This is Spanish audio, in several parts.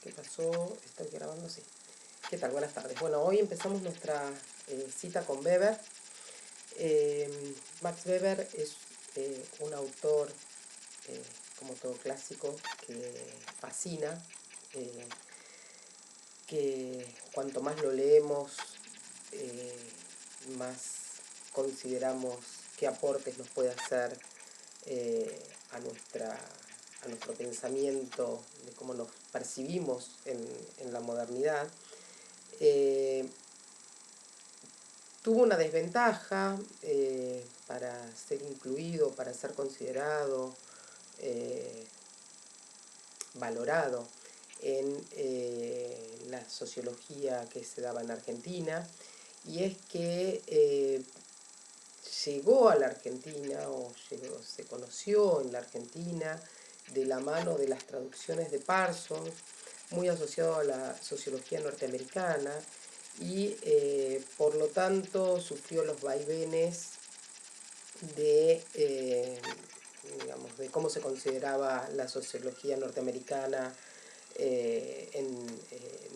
¿Qué pasó? ¿Estoy grabando? Sí. ¿Qué tal? Buenas tardes. Bueno, hoy empezamos nuestra cita con Weber. Max Weber es un autor, eh, como todo clásico, que fascina, eh, que cuanto más lo leemos, eh, más consideramos qué aportes nos puede hacer eh, a, nuestra, a nuestro pensamiento, de cómo nos percibimos en la modernidad. Eh, Tuvo una desventaja para ser incluido, para ser considerado, valorado en la sociología que se daba en Argentina, y es que llegó a la Argentina, se conoció en la Argentina de la mano de las traducciones de Parsons, muy asociado a la sociología norteamericana, y por lo tanto sufrió los vaivenes de, digamos, de cómo se consideraba la sociología norteamericana en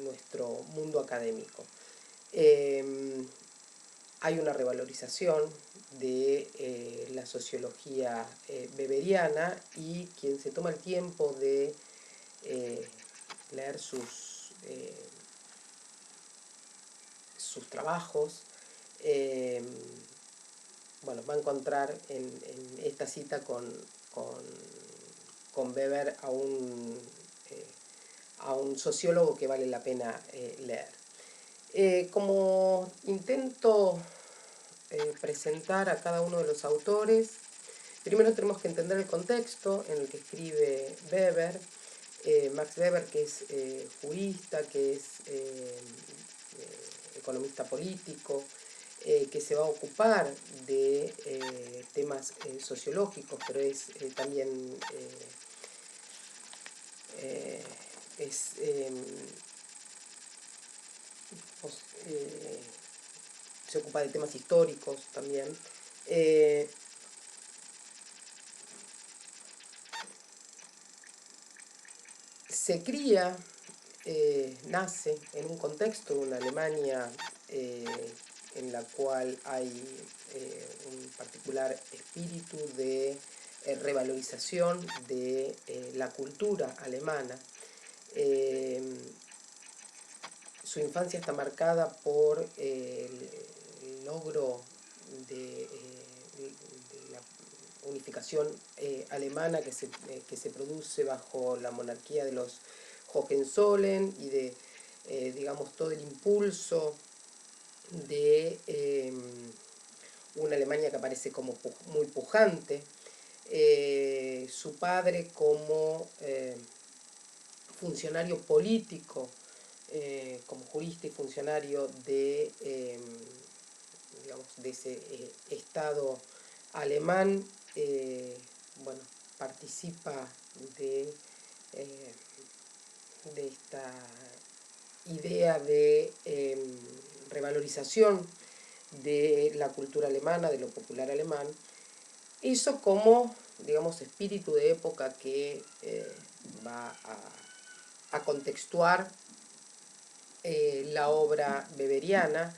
nuestro mundo académico. Hay una revalorización de la sociología weberiana, y quien se toma el tiempo de leer sus trabajos, bueno, va a encontrar en esta cita con Weber a un sociólogo que vale la pena leer. Como intento presentar a cada uno de los autores, primero tenemos que entender el contexto en el que escribe Weber. Max Weber, que es jurista, que es economista político, que se va a ocupar de temas sociológicos, pero es también es, se ocupa de temas históricos también. Se cría, nace en un contexto de una Alemania en la cual hay un particular espíritu de revalorización de la cultura alemana. Su infancia está marcada por el logro de la unificación alemana que se produce bajo la monarquía de los Hohenzollern, y de, digamos, todo el impulso de una Alemania que aparece como muy pujante. Su padre, como funcionario político, como jurista y funcionario digamos, de ese Estado alemán, bueno, participa de, de esta idea de revalorización de la cultura alemana, de lo popular alemán. Eso como, digamos, espíritu de época que va a contextuar la obra weberiana.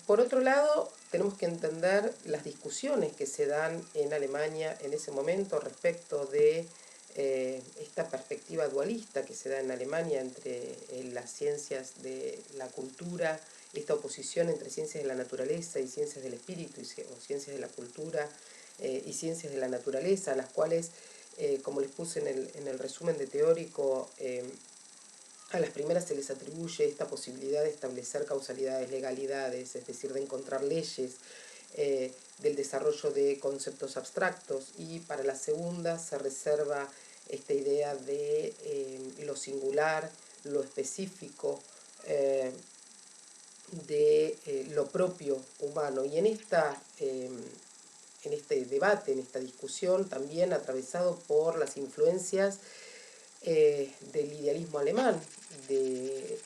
Por otro lado, tenemos que entender las discusiones que se dan en Alemania en ese momento respecto de esta perspectiva dualista que se da en Alemania entre las ciencias de la cultura, esta oposición entre ciencias de la naturaleza y ciencias del espíritu, o ciencias de la cultura y ciencias de la naturaleza, las cuales, como les puse en el resumen de teórico, a las primeras se les atribuye esta posibilidad de establecer causalidades, legalidades, es decir, de encontrar leyes del desarrollo de conceptos abstractos, y para la segunda se reserva esta idea de lo singular, lo específico, de lo propio humano. Y en este debate, en esta discusión, también atravesado por las influencias del idealismo alemán, de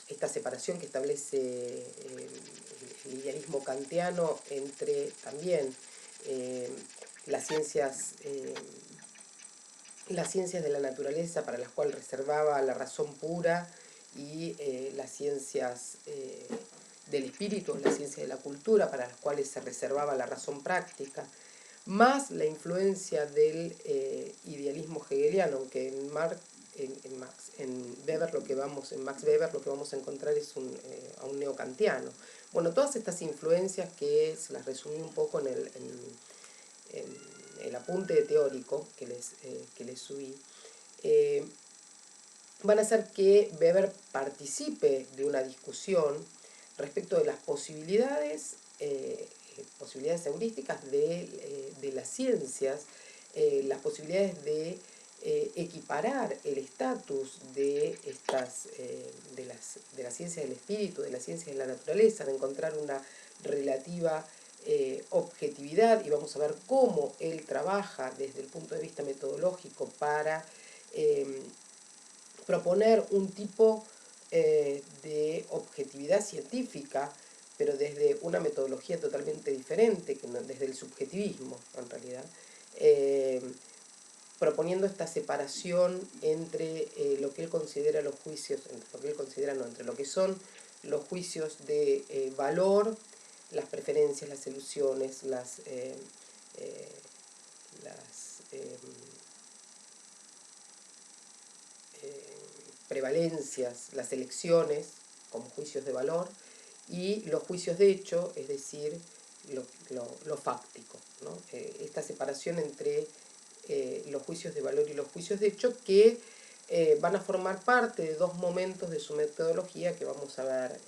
esta separación que establece el idealismo kantiano entre también las ciencias las ciencias de la naturaleza, para las cuales reservaba la razón pura, y las ciencias del espíritu, las ciencias de la cultura, para las cuales se reservaba la razón práctica, más la influencia del idealismo hegeliano, aunque en Max Weber lo que vamos a encontrar es a un neokantiano. Bueno, todas estas influencias, que se las resumí un poco en el apunte teórico que les subí, van a hacer que Weber participe de una discusión respecto de las posibilidades heurísticas de las ciencias, las posibilidades de equiparar el estatus de las ciencias del espíritu, de las ciencias de la naturaleza, de encontrar una relativa objetividad, y vamos a ver cómo él trabaja desde el punto de vista metodológico para proponer un tipo de objetividad científica, pero desde una metodología totalmente diferente, desde el subjetivismo, en realidad, proponiendo esta separación entre lo que él considera los juicios, entre lo que son los juicios de valor, las preferencias, las ilusiones, las prevalencias, las elecciones como juicios de valor, y los juicios de hecho, es decir, lo fáctico, ¿no? Esta separación entre los juicios de valor y los juicios de hecho, que van a formar parte de dos momentos de su metodología que vamos a ver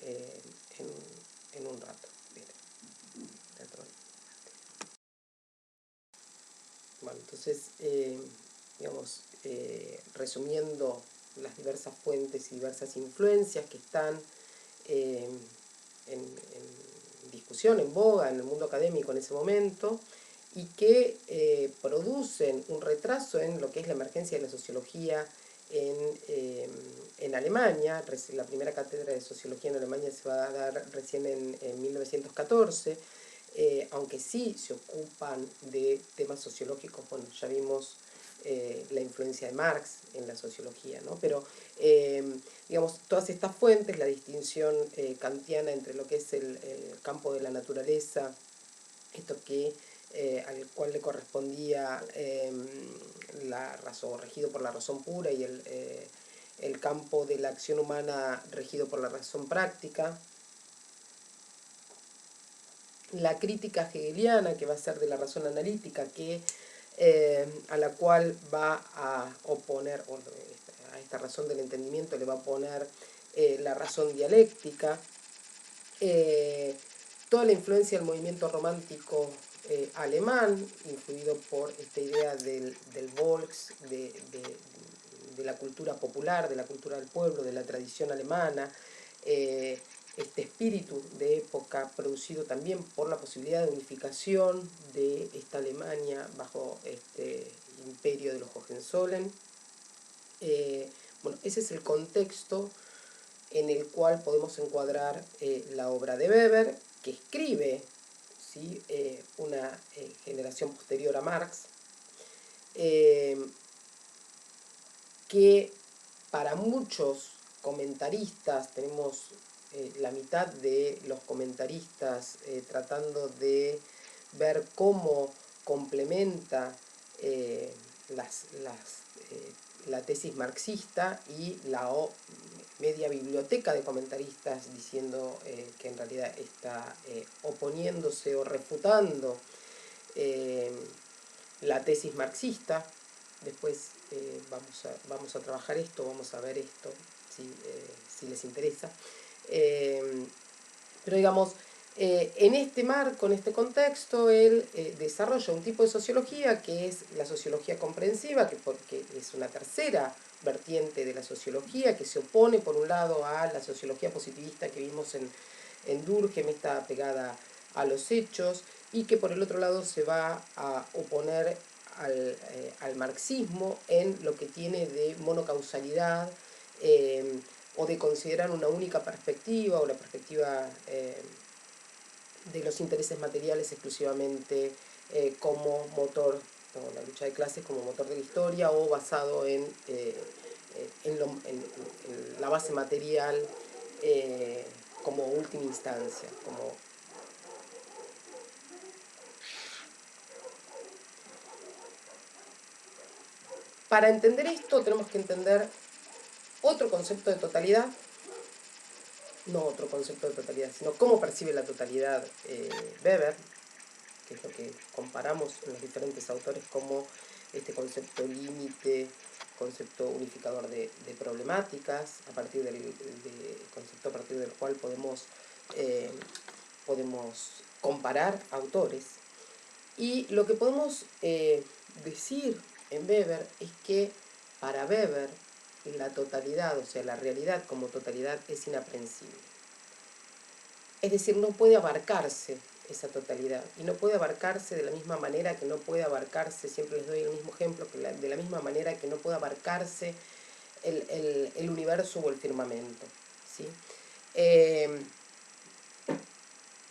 en un rato. Bueno, entonces, digamos, resumiendo las diversas fuentes y diversas influencias que están en discusión, en boga, en el mundo académico en ese momento, y que producen un retraso en lo que es la emergencia de la sociología en Alemania. La primera cátedra de sociología en Alemania se va a dar recién en 1914, aunque sí se ocupan de temas sociológicos. Bueno, ya vimos la influencia de Marx en la sociología, ¿no? Pero, digamos, todas estas fuentes, la distinción kantiana entre lo que es el campo de la naturaleza, esto al cual le correspondía la razón, regido por la razón pura, y el campo de la acción humana regido por la razón práctica, la crítica hegeliana, que va a ser de la razón analítica, a la cual va a oponer, a esta razón del entendimiento le va a poner la razón dialéctica, toda la influencia del movimiento romántico alemán, influido por esta idea del Volks, de la cultura popular, de la cultura del pueblo, de la tradición alemana, este espíritu de época producido también por la posibilidad de unificación de esta Alemania bajo este imperio de los Hohenzollern. Bueno, ese es el contexto en el cual podemos encuadrar la obra de Weber, que escribe, ¿sí?, una generación posterior a Marx, que para muchos comentaristas, tenemos la mitad de los comentaristas tratando de ver cómo complementa la tesis marxista, y la media biblioteca de comentaristas diciendo que en realidad está oponiéndose o refutando la tesis marxista. Después vamos a trabajar esto, vamos a ver esto, si les interesa. Pero digamos, en este marco, en este contexto, él desarrolla un tipo de sociología que es la sociología comprensiva, porque es una tercera vertiente de la sociología, que se opone por un lado a la sociología positivista que vimos en Durkheim, está pegada a los hechos, y que por el otro lado se va a oponer al marxismo en lo que tiene de monocausalidad, o de considerar una única perspectiva, o la perspectiva de los intereses materiales exclusivamente como motor ¿no? La lucha de clases como motor de la historia o basado en la base material como última instancia. Para entender esto tenemos que entender otro concepto de totalidad, no otro concepto de totalidad, sino cómo percibe la totalidad Weber, que es lo que comparamos en los diferentes autores como este concepto límite, concepto unificador de problemáticas, concepto a partir del cual podemos comparar autores. Y lo que podemos decir en Weber es que para Weber la totalidad, o sea, la realidad como totalidad es inaprehensible. Es decir, no puede abarcarse esa totalidad, y no puede abarcarse de la misma manera que no puede abarcarse, siempre les doy el mismo ejemplo, de la misma manera que no puede abarcarse el universo o el firmamento, ¿sí?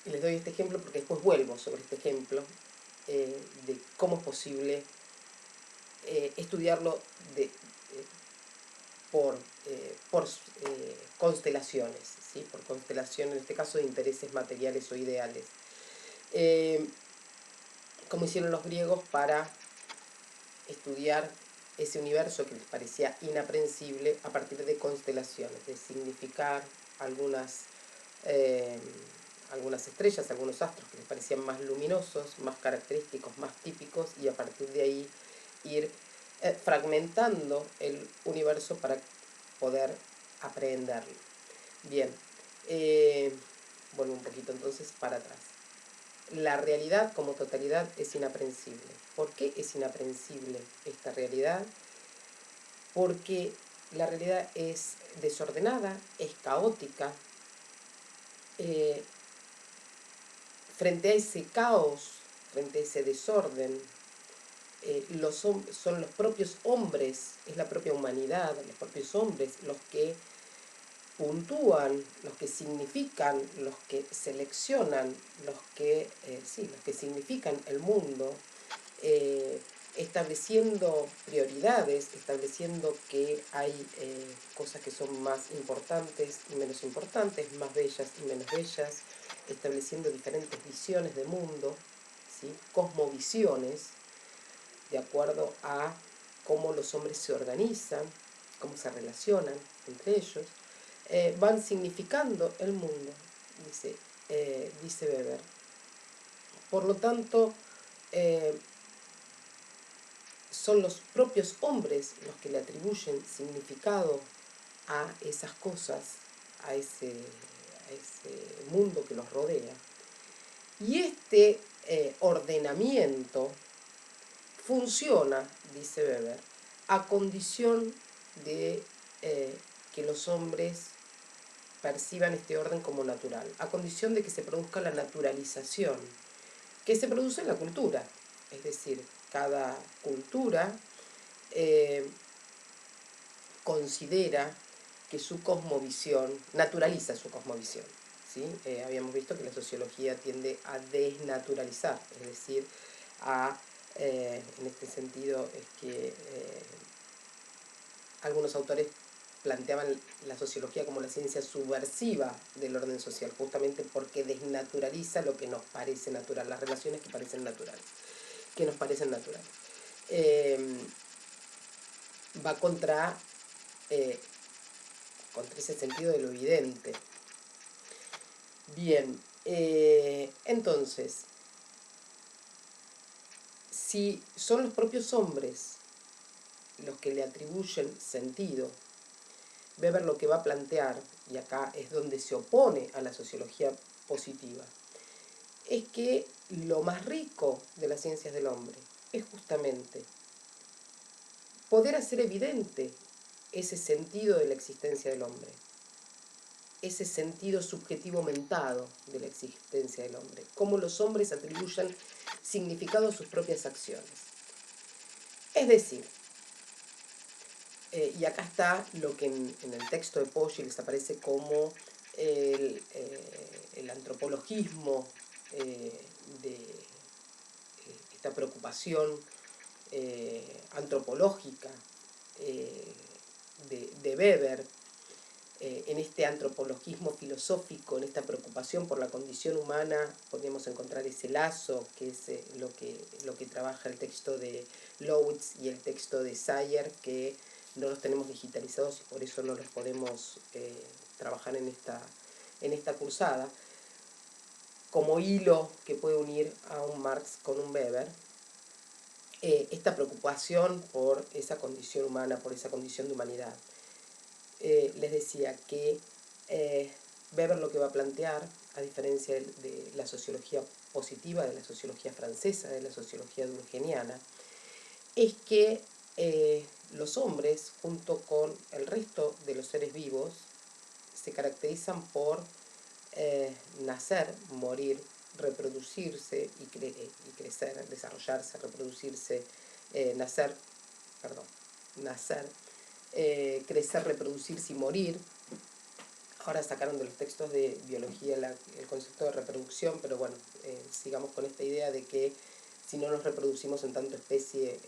Y les doy este ejemplo porque después vuelvo sobre este ejemplo de cómo es posible estudiarlo por constelaciones, ¿sí? Por constelaciones, en este caso de intereses materiales o ideales. Como hicieron los griegos para estudiar ese universo que les parecía inaprehensible a partir de constelaciones, de significar algunas estrellas, algunos astros que les parecían más luminosos, más característicos, más típicos, y a partir de ahí ir fragmentando el universo para poder aprehenderlo. Bien, vuelvo un poquito entonces para atrás. La realidad como totalidad es inaprehensible. ¿Por qué es inaprehensible esta realidad? Porque la realidad es desordenada, es caótica. Frente a ese caos, frente a ese desorden, son los propios hombres, es la propia humanidad, los propios hombres los que puntúan, los que significan, los que seleccionan, los que significan el mundo, estableciendo prioridades, estableciendo que hay cosas que son más importantes y menos importantes, más bellas y menos bellas, estableciendo diferentes visiones de mundo, ¿sí? Cosmovisiones, de acuerdo a cómo los hombres se organizan, cómo se relacionan entre ellos, van significando el mundo, dice Weber. Por lo tanto, son los propios hombres los que le atribuyen significado a esas cosas, a ese mundo que los rodea. Y este ordenamiento funciona, dice Weber, a condición de que los hombres perciban este orden como natural, a condición de que se produzca la naturalización, que se produce en la cultura. Es decir, cada cultura considera que su cosmovisión, naturaliza su cosmovisión, ¿sí? Habíamos visto que la sociología tiende a desnaturalizar, es decir, en este sentido es que algunos autores planteaban la sociología como la ciencia subversiva del orden social, justamente porque desnaturaliza lo que nos parece natural, las relaciones que parecen naturales, que nos parecen naturales. Va contra ese sentido de lo evidente. Bien, entonces, si son los propios hombres los que le atribuyen sentido, Weber lo que va a plantear, y acá es donde se opone a la sociología positiva, es que lo más rico de las ciencias del hombre es justamente poder hacer evidente ese sentido de la existencia del hombre, ese sentido subjetivo mentado de la existencia del hombre, cómo los hombres atribuyen significado a sus propias acciones. Es decir, y acá está lo que en el texto de Poggi les aparece como el antropologismo de esta preocupación antropológica de Weber, en este antropologismo filosófico, en esta preocupación por la condición humana, podríamos encontrar ese lazo, que es lo que trabaja el texto de Lowitz y el texto de Sayer, que no los tenemos digitalizados y por eso no los podemos trabajar en esta cursada, como hilo que puede unir a un Marx con un Weber, esta preocupación por esa condición humana, por esa condición de humanidad. Les decía que Weber lo que va a plantear, a diferencia de la sociología positiva, de la sociología francesa, de la sociología durkheimiana, es que los hombres, junto con el resto de los seres vivos, se caracterizan por nacer, morir, reproducirse y crecer, desarrollarse, reproducirse, nacer, crecer, reproducirse y morir. Ahora sacaron de los textos de biología el concepto de reproducción, pero bueno, sigamos con esta idea de que si no nos reproducimos en tanta especie,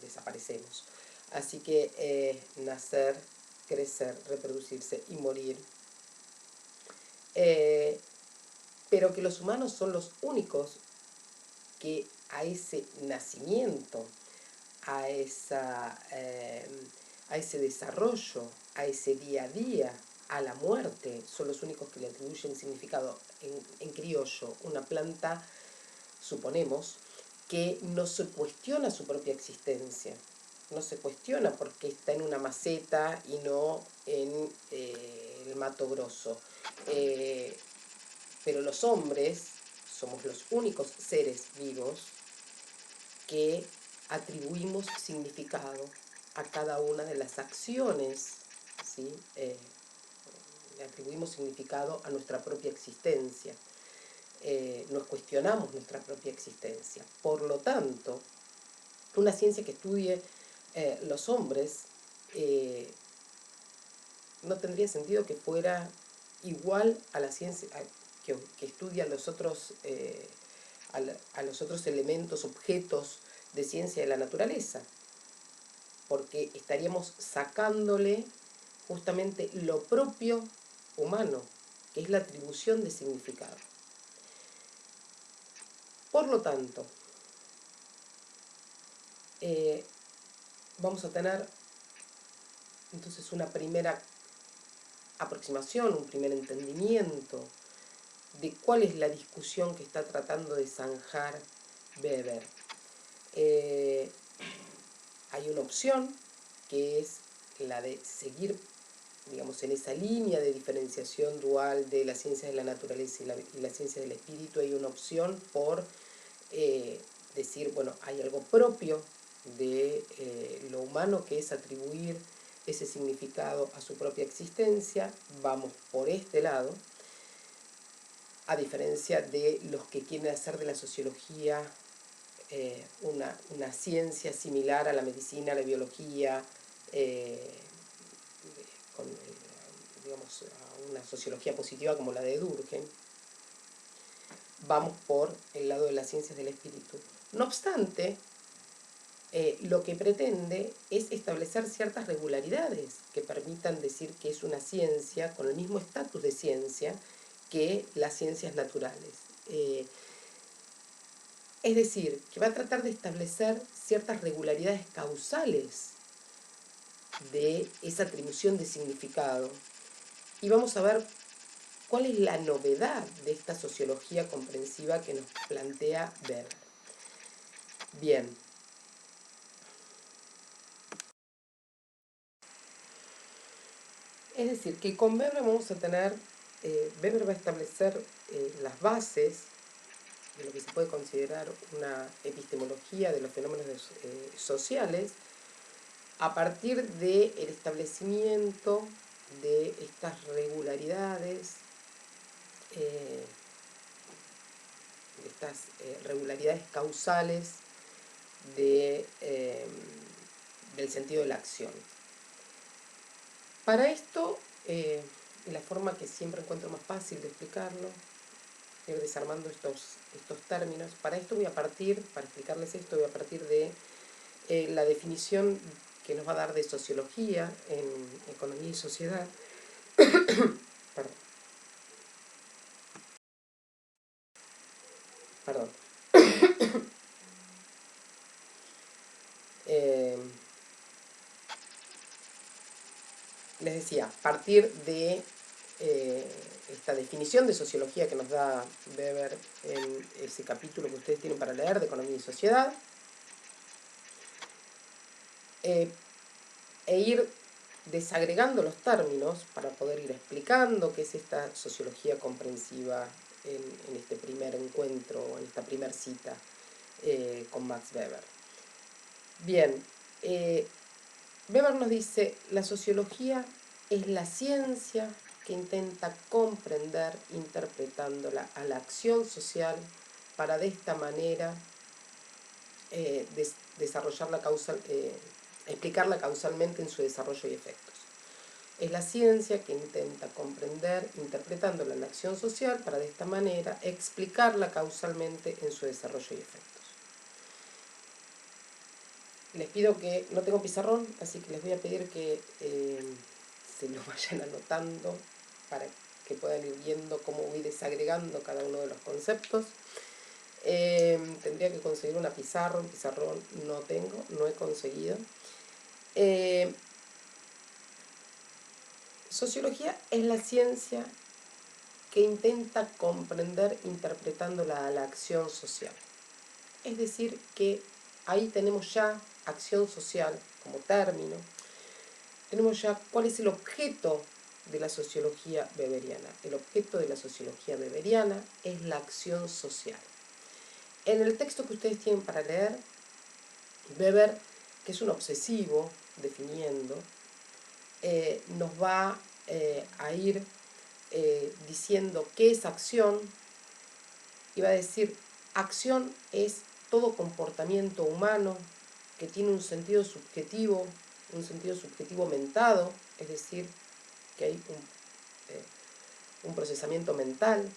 desaparecemos. Así que nacer, crecer, reproducirse y morir. Pero que los humanos son los únicos que a ese nacimiento, a ese desarrollo, a ese día a día, a la muerte, son los únicos que le atribuyen significado. En criollo, una planta, suponemos, que no se cuestiona su propia existencia, no se cuestiona por qué está en una maceta y no en el Mato Grosso. Pero los hombres somos los únicos seres vivos que atribuimos significado a cada una de las acciones, ¿sí? Le atribuimos significado a nuestra propia existencia. Nos cuestionamos nuestra propia existencia. Por lo tanto, una ciencia que estudie los hombres no tendría sentido que fuera igual a la ciencia que estudia los otros, a los otros elementos, objetos de ciencia de la naturaleza, porque estaríamos sacándole justamente lo propio humano, que es la atribución de significado. Por lo tanto, vamos a tener entonces una primera aproximación, un primer entendimiento de cuál es la discusión que está tratando de zanjar Weber. Hay una opción que es la de seguir, digamos, en esa línea de diferenciación dual de la ciencia de la naturaleza y la ciencia del espíritu. Hay una opción por decir, bueno, hay algo propio de lo humano que es atribuir ese significado a su propia existencia. Vamos por este lado, a diferencia de los que quieren hacer de la sociología una ciencia similar a la medicina, a la biología, con, digamos, a una sociología positiva como la de Durkheim. Vamos por el lado de las ciencias del espíritu. No obstante, lo que pretende es establecer ciertas regularidades que permitan decir que es una ciencia con el mismo estatus de ciencia que las ciencias naturales. Es decir, que va a tratar de establecer ciertas regularidades causales de esa atribución de significado. Y vamos a ver cuál es la novedad de esta sociología comprensiva que nos plantea Weber. Bien. Es decir, que con Weber vamos a tener, Weber va a establecer las bases de lo que se puede considerar una epistemología de los fenómenos sociales a partir del establecimiento de estas regularidades, causales del sentido de la acción. Para esto, la forma que siempre encuentro más fácil de explicarlo, ir desarmando estos términos, para explicarles esto voy a partir de la definición que nos va a dar de sociología en economía y sociedad. Perdón. Perdón. Les decía, a partir de esta definición de sociología que nos da Weber en ese capítulo que ustedes tienen para leer de economía y sociedad, e ir desagregando los términos para poder ir explicando qué es esta sociología comprensiva en este primer encuentro, en esta primera cita con Max Weber. Bien, Weber nos dice, la sociología es la ciencia que intenta comprender, interpretándola a la acción social para de esta manera explicarla causalmente en su desarrollo y efectos. Es la ciencia que intenta comprender, interpretándola a la acción social para de esta manera explicarla causalmente en su desarrollo y efectos. Les pido que, no tengo pizarrón, así que les voy a pedir que se lo vayan anotando para que puedan ir viendo cómo voy desagregando cada uno de los conceptos. Tendría que conseguir un pizarrón no tengo, no he conseguido. Sociología es la ciencia que intenta comprender interpretándola a la acción social. Es decir, que ahí tenemos ya acción social como término, tenemos ya cuál es el objeto de la sociología weberiana. El objeto de la sociología weberiana es la acción social. En el texto que ustedes tienen para leer, Weber, que es un obsesivo definiendo, nos va a ir diciendo qué es acción, y va a decir, acción es todo comportamiento humano que tiene un sentido subjetivo mentado, es decir, que hay un procesamiento mental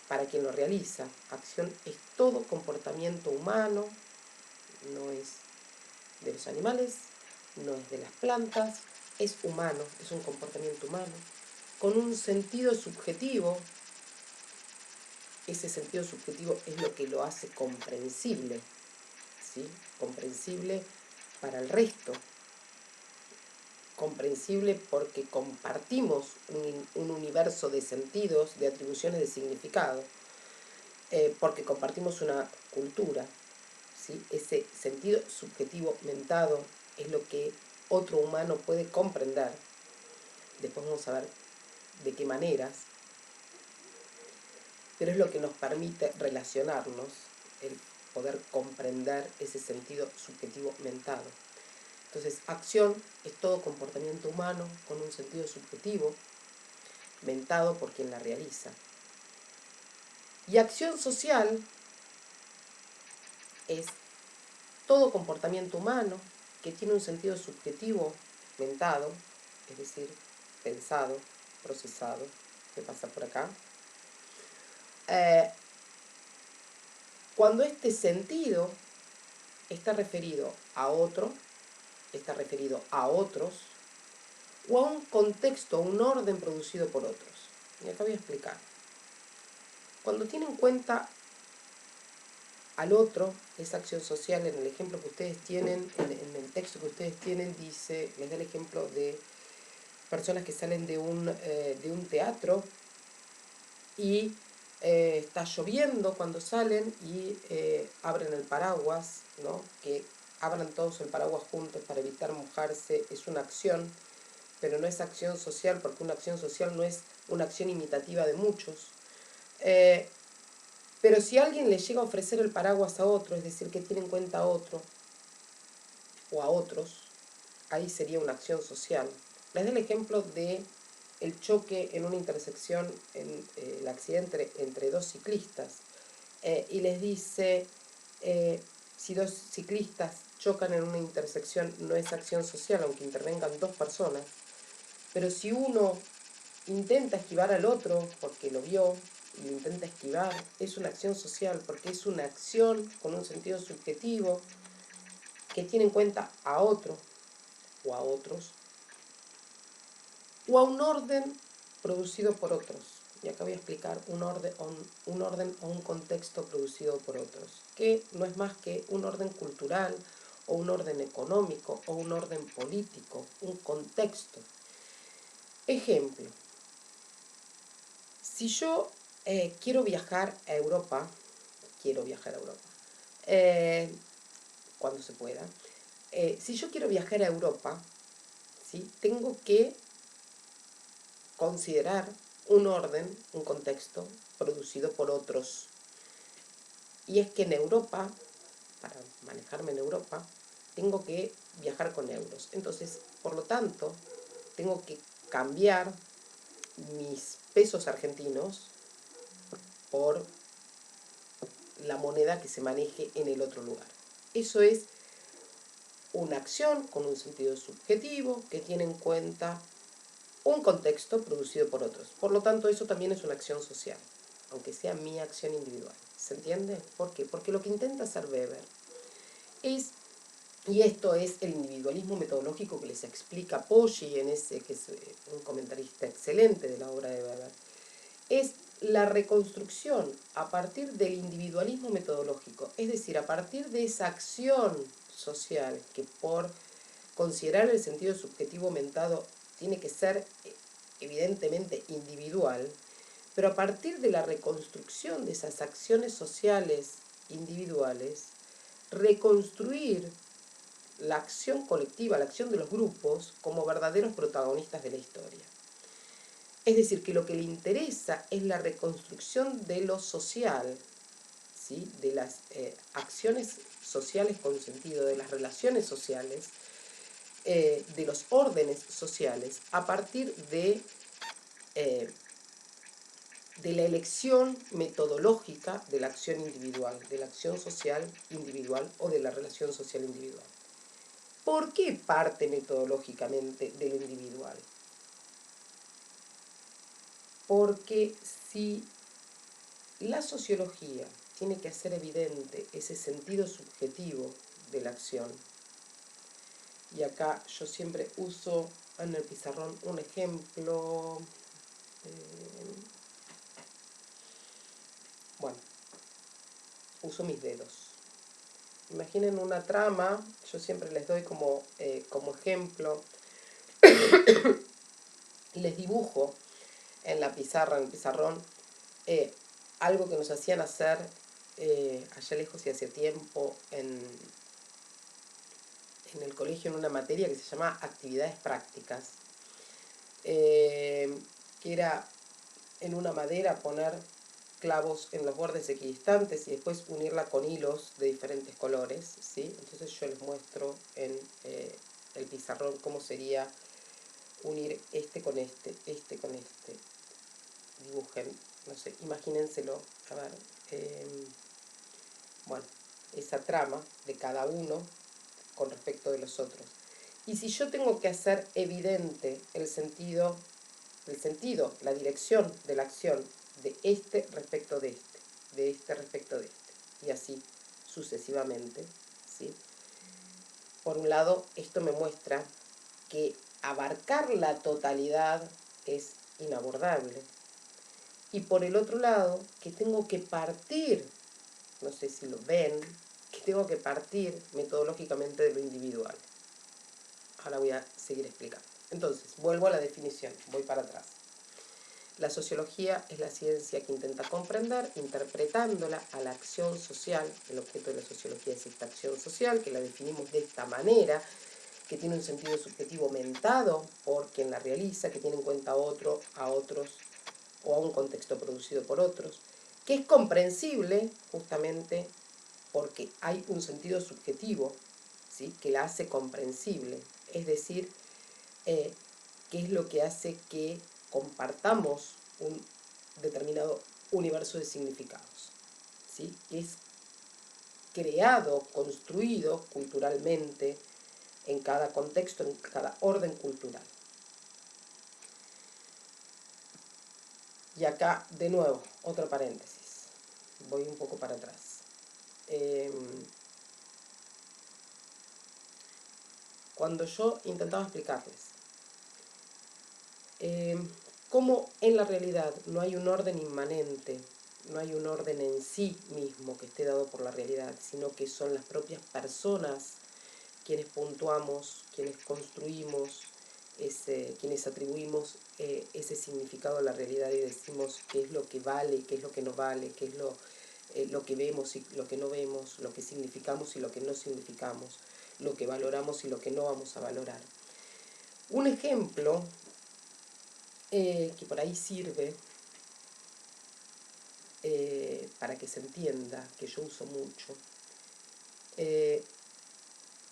para quien lo realiza. Acción es todo comportamiento humano, no es de los animales, no es de las plantas, es humano, es un comportamiento humano, con un sentido subjetivo. Ese sentido subjetivo es lo que lo hace comprensible, ¿sí? Comprensible para el resto, comprensible porque compartimos un universo de sentidos, de atribuciones de significado, porque compartimos una cultura, ¿sí? Ese sentido subjetivo mentado es lo que otro humano puede comprender. Después vamos a ver de qué maneras, pero es lo que nos permite relacionarnos, el poder comprender ese sentido subjetivo mentado. Entonces, acción es todo comportamiento humano con un sentido subjetivo mentado por quien la realiza. Y acción social es todo comportamiento humano que tiene un sentido subjetivo mentado, es decir, pensado, procesado, que pasa por acá. Cuando este sentido está referido a otro, está referido a otros, o a un contexto, a un orden producido por otros. Y acá voy a explicar. Cuando tiene en cuenta al otro, esa acción social, en el ejemplo que ustedes tienen, en el texto que ustedes tienen, dice, les da el ejemplo de personas que salen de un teatro y está lloviendo cuando salen y abren el paraguas, ¿no? Que abran todos el paraguas juntos para evitar mojarse, es una acción, pero no es acción social, porque una acción social no es una acción imitativa de muchos. Pero si alguien le llega a ofrecer el paraguas a otro, es decir, que tiene en cuenta a otro o a otros, ahí sería una acción social. Les doy el ejemplo de el choque en una intersección, el accidente entre dos ciclistas, y les dice, si dos ciclistas chocan en una intersección no es acción social, aunque intervengan dos personas, pero si uno intenta esquivar al otro porque lo vio y lo intenta esquivar, es una acción social porque es una acción con un sentido subjetivo que tiene en cuenta a otro o a otros, o a un orden producido por otros. Y acá voy a explicar un orden o un contexto producido por otros, que no es más que un orden cultural, o un orden económico, o un orden político, un contexto. Ejemplo, si yo quiero viajar a Europa, cuando se pueda, si yo quiero viajar a Europa, ¿sí?, tengo que considerar un orden, un contexto producido por otros. Y es que en Europa, para manejarme en Europa, tengo que viajar con euros. Entonces, por lo tanto, tengo que cambiar mis pesos argentinos por la moneda que se maneje en el otro lugar. Eso es una acción con un sentido subjetivo que tiene en cuenta un contexto producido por otros. Por lo tanto, eso también es una acción social, aunque sea mi acción individual. ¿Se entiende? ¿Por qué? Porque lo que intenta hacer Weber es, y esto es el individualismo metodológico que les explica Poggi, que es un comentarista excelente de la obra de Weber, es la reconstrucción a partir del individualismo metodológico, es decir, a partir de esa acción social que por considerar el sentido subjetivo aumentado tiene que ser evidentemente individual, pero a partir de la reconstrucción de esas acciones sociales individuales, reconstruir la acción colectiva, la acción de los grupos, como verdaderos protagonistas de la historia. Es decir, que lo que le interesa es la reconstrucción de lo social, ¿sí?, de las acciones sociales con sentido, de las relaciones sociales, de los órdenes sociales, a partir de la elección metodológica de la acción individual, de la acción social individual o de la relación social individual. ¿Por qué parte metodológicamente de lo individual? Porque si la sociología tiene que hacer evidente ese sentido subjetivo de la acción, y acá yo siempre uso en el pizarrón un ejemplo, bueno, uso mis dedos. Imaginen una trama, yo siempre les doy como ejemplo, les dibujo en la pizarra, en el pizarrón, algo que nos hacían hacer allá lejos y hace tiempo en el colegio, en una materia que se llama actividades prácticas, que era en una madera poner clavos en los bordes equidistantes y después unirla con hilos de diferentes colores, ¿sí? Entonces yo les muestro en el pizarrón cómo sería unir este con este con este. Dibujen, no sé, imagínenselo, a ver, bueno, esa trama de cada uno con respecto de los otros. Y si yo tengo que hacer evidente el sentido, la dirección de la acción de este respecto de este respecto de este, y así sucesivamente, ¿sí? Por un lado, esto me muestra que abarcar la totalidad es inabordable. Y por el otro lado, que tengo que partir, no sé si lo ven, que tengo que partir metodológicamente de lo individual. Ahora voy a seguir explicando. Entonces, vuelvo a la definición, voy para atrás. La sociología es la ciencia que intenta comprender, interpretándola a la acción social. El objeto de la sociología es esta acción social, que la definimos de esta manera, que tiene un sentido subjetivo aumentado por quien la realiza, que tiene en cuenta a otros, o a un contexto producido por otros, que es comprensible justamente porque hay un sentido subjetivo, ¿sí?, que la hace comprensible, es decir, que es lo que hace que compartamos un determinado universo de significados, ¿sí?, que es creado, construido culturalmente en cada contexto, en cada orden cultural. Y acá, de nuevo, otro paréntesis. Voy un poco para atrás. cuando yo intentaba explicarles cómo en la realidad no hay un orden inmanente, no hay un orden en sí mismo que esté dado por la realidad, sino que son las propias personas quienes puntuamos, quienes construimos, quienes atribuimos ese significado a la realidad y decimos qué es lo que vale, qué es lo que no vale, qué es lo que vemos y lo que no vemos, lo que significamos y lo que no significamos, lo que valoramos y lo que no vamos a valorar. Un ejemplo que por ahí sirve para que se entienda, que yo uso mucho,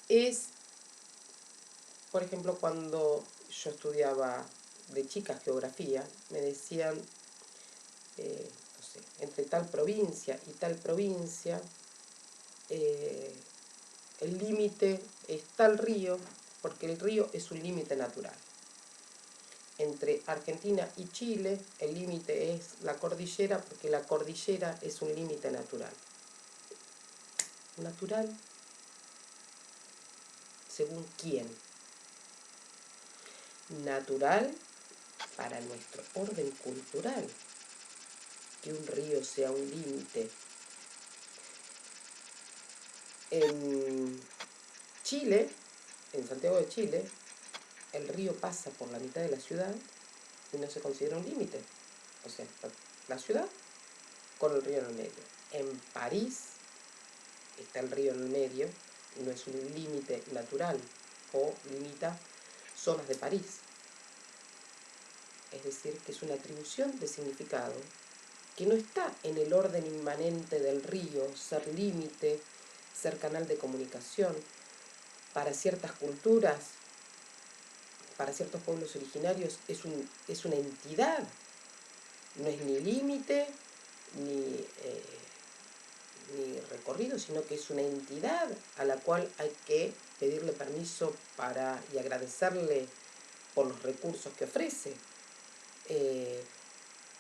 es, por ejemplo, cuando yo estudiaba de chica geografía, me decían, no sé, entre tal provincia y tal provincia, el límite es tal río, porque el río es un límite natural. Entre Argentina y Chile, el límite es la cordillera, porque la cordillera es un límite natural. ¿Natural? ¿Según quién? Natural para nuestro orden cultural, que un río sea un límite. En Chile, en Santiago de Chile, el río pasa por la mitad de la ciudad y no se considera un límite. O sea, está la ciudad con el río en el medio. En París está el río en el medio, no es un límite natural o limita zonas de París. Es decir, que es una atribución de significado que no está en el orden inmanente del río, ser límite, ser canal de comunicación. Para ciertas culturas, para ciertos pueblos originarios, es una entidad, no es ni límite, ni recorrido, sino que es una entidad a la cual hay que pedirle permiso y agradecerle por los recursos que ofrece.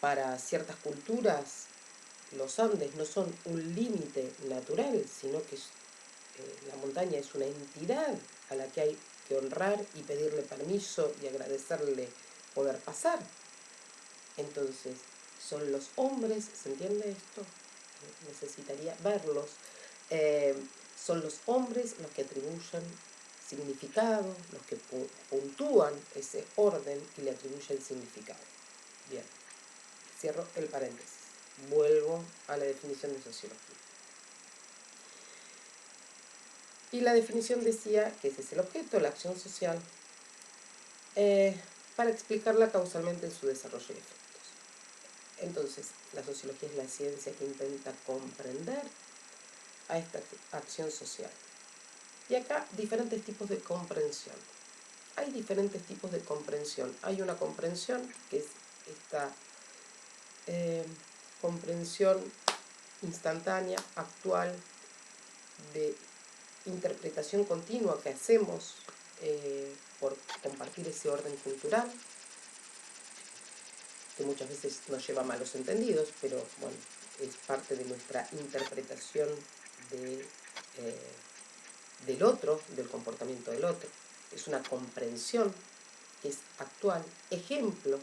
Para ciertas culturas, los Andes no son un límite natural, sino que la montaña es una entidad a la que hay que honrar y pedirle permiso y agradecerle poder pasar. Entonces, son los hombres, ¿se entiende esto? Necesitaría verlos. Son los hombres los que atribuyen significado, los que puntúan ese orden y le atribuyen significado. Bien, cierro el paréntesis. Vuelvo a la definición de sociología. Y la definición decía que ese es el objeto, la acción social, para explicarla causalmente en su desarrollo y efectos. Entonces, la sociología es la ciencia que intenta comprender a esta acción social. Y acá diferentes tipos de comprensión. Hay diferentes tipos de comprensión. Hay una comprensión que es esta comprensión instantánea, actual, de interpretación continua que hacemos por compartir ese orden cultural, que muchas veces nos lleva a malos entendidos, pero bueno, es parte de nuestra interpretación del otro, del comportamiento del otro. Es una comprensión que es actual. Ejemplo,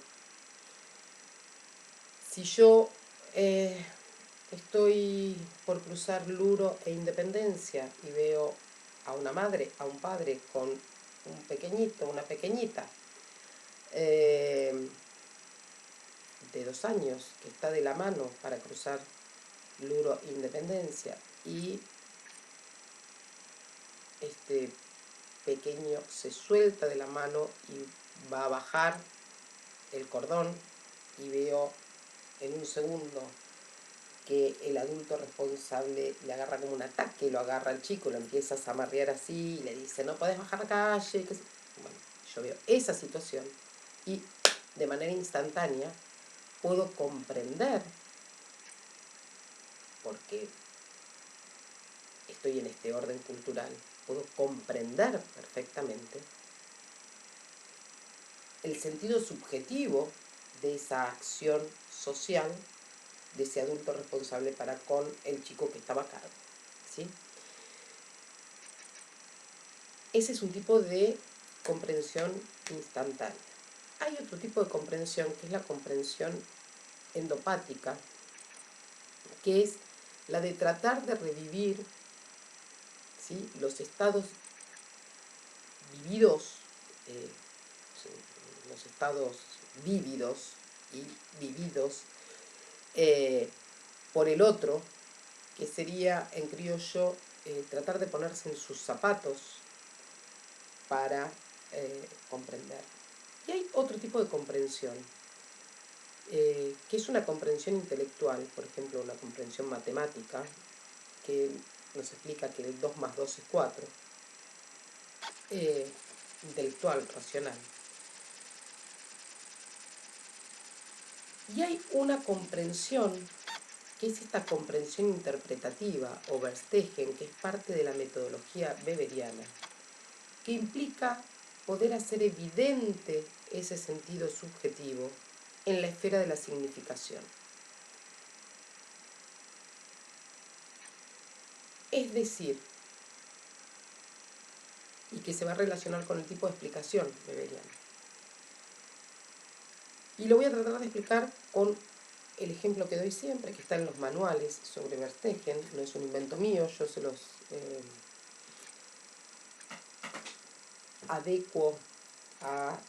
si yo estoy por cruzar Luro e Independencia y veo a una madre, a un padre con un pequeñito, una pequeñita, de 2 años, que está de la mano para cruzar Luro e Independencia, y este pequeño se suelta de la mano y va a bajar el cordón, y veo en un segundo que el adulto responsable le agarra como un ataque, lo agarra al chico, lo empieza a zamarrear así, y le dice, no podés bajar la calle. Bueno, yo veo esa situación y de manera instantánea puedo comprender, porque estoy en este orden cultural, puedo comprender perfectamente el sentido subjetivo de esa acción social de ese adulto responsable para con el chico que estaba a cargo, ¿sí? ese es un tipo de comprensión instantánea. Hay otro tipo de comprensión que es la comprensión endopática, que es la de tratar de revivir, ¿sí?, los estados vividos, eh, los estados vívidos y vividos por el otro, que sería en criollo tratar de ponerse en sus zapatos para comprender. Y hay otro tipo de comprensión, que es una comprensión intelectual, por ejemplo, una comprensión matemática, que nos explica que el 2 más 2 es 4, intelectual, racional. Y hay una comprensión, que es esta comprensión interpretativa, o Verstegen, que es parte de la metodología weberiana, que implica poder hacer evidente ese sentido subjetivo en la esfera de la significación. Es decir, y que se va a relacionar con el tipo de explicación weberiana. Y lo voy a tratar de explicar con el ejemplo que doy siempre, que está en los manuales sobre Verstegen, no es un invento mío, yo se los adecuo a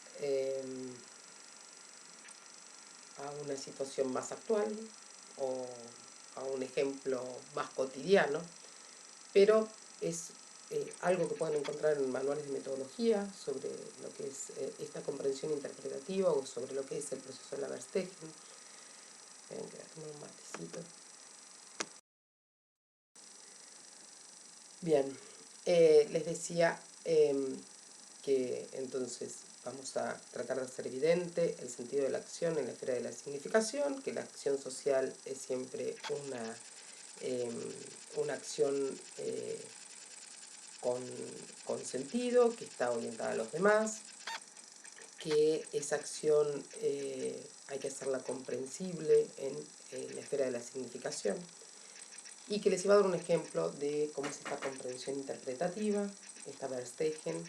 una situación más actual o a un ejemplo más cotidiano, pero es algo que pueden encontrar en manuales de metodología sobre lo que es esta comprensión interpretativa o sobre lo que es el proceso de la Verstegen. Voy a tomar un matecito. Bien, les decía que entonces vamos a tratar de hacer evidente el sentido de la acción en la esfera de la significación, que la acción social es siempre una acción con sentido, que está orientada a los demás, que esa acción hay que hacerla comprensible en la esfera de la significación, y que les iba a dar un ejemplo de cómo es esta comprensión interpretativa, esta Verstegen,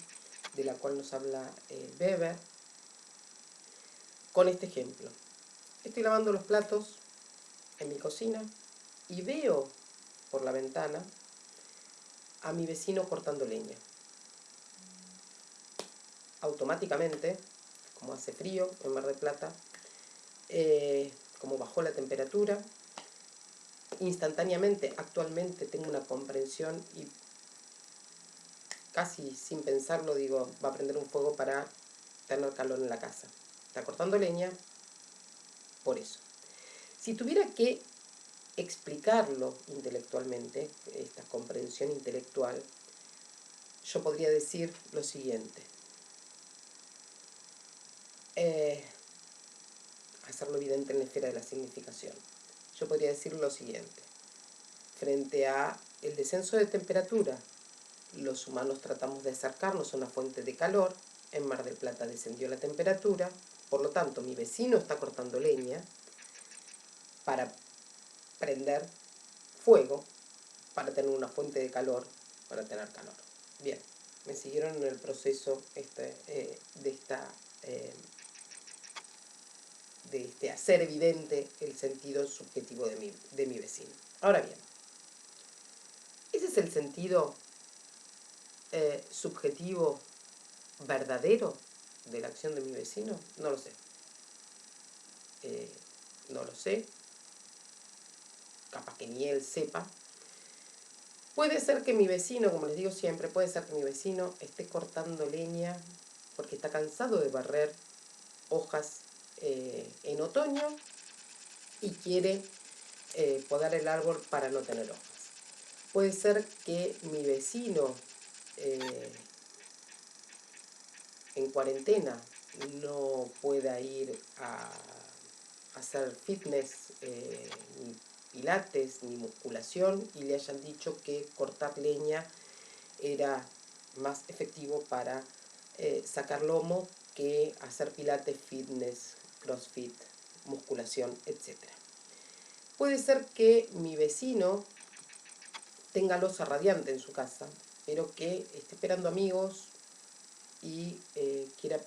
de la cual nos habla Weber, con este ejemplo. Estoy lavando los platos en mi cocina y veo por la ventana a mi vecino cortando leña. Automáticamente, como hace frío en Mar del Plata, como bajó la temperatura, instantáneamente, actualmente tengo una comprensión y casi sin pensarlo digo, va a prender un fuego para tener calor en la casa. Está cortando leña, por eso. Si tuviera que explicarlo intelectualmente, esta comprensión intelectual, yo podría decir lo siguiente. Hacerlo evidente en la esfera de la significación. Yo podría decir lo siguiente. Frente a el descenso de temperatura, los humanos tratamos de acercarnos a una fuente de calor. En Mar del Plata descendió la temperatura, por lo tanto mi vecino está cortando leña para prender fuego, para tener una fuente de calor, para tener calor. Bien, me siguieron en el proceso de hacer evidente el sentido subjetivo de mi vecino. Ahora bien, ¿ese es el sentido subjetivo verdadero de la acción de mi vecino? No lo sé. No lo sé. Capaz que ni él sepa. Puede ser que mi vecino, como les digo siempre, puede ser que mi vecino esté cortando leña porque está cansado de barrer hojas en otoño y quiere podar el árbol para no tener hojas. Puede ser que mi vecino en cuarentena no pueda ir a hacer fitness, ni pilates, ni musculación, y le hayan dicho que cortar leña era más efectivo para sacar lomo que hacer pilates, fitness, crossfit, musculación, etc. Puede ser que mi vecino tenga losa radiante en su casa pero que esté esperando amigos y quiera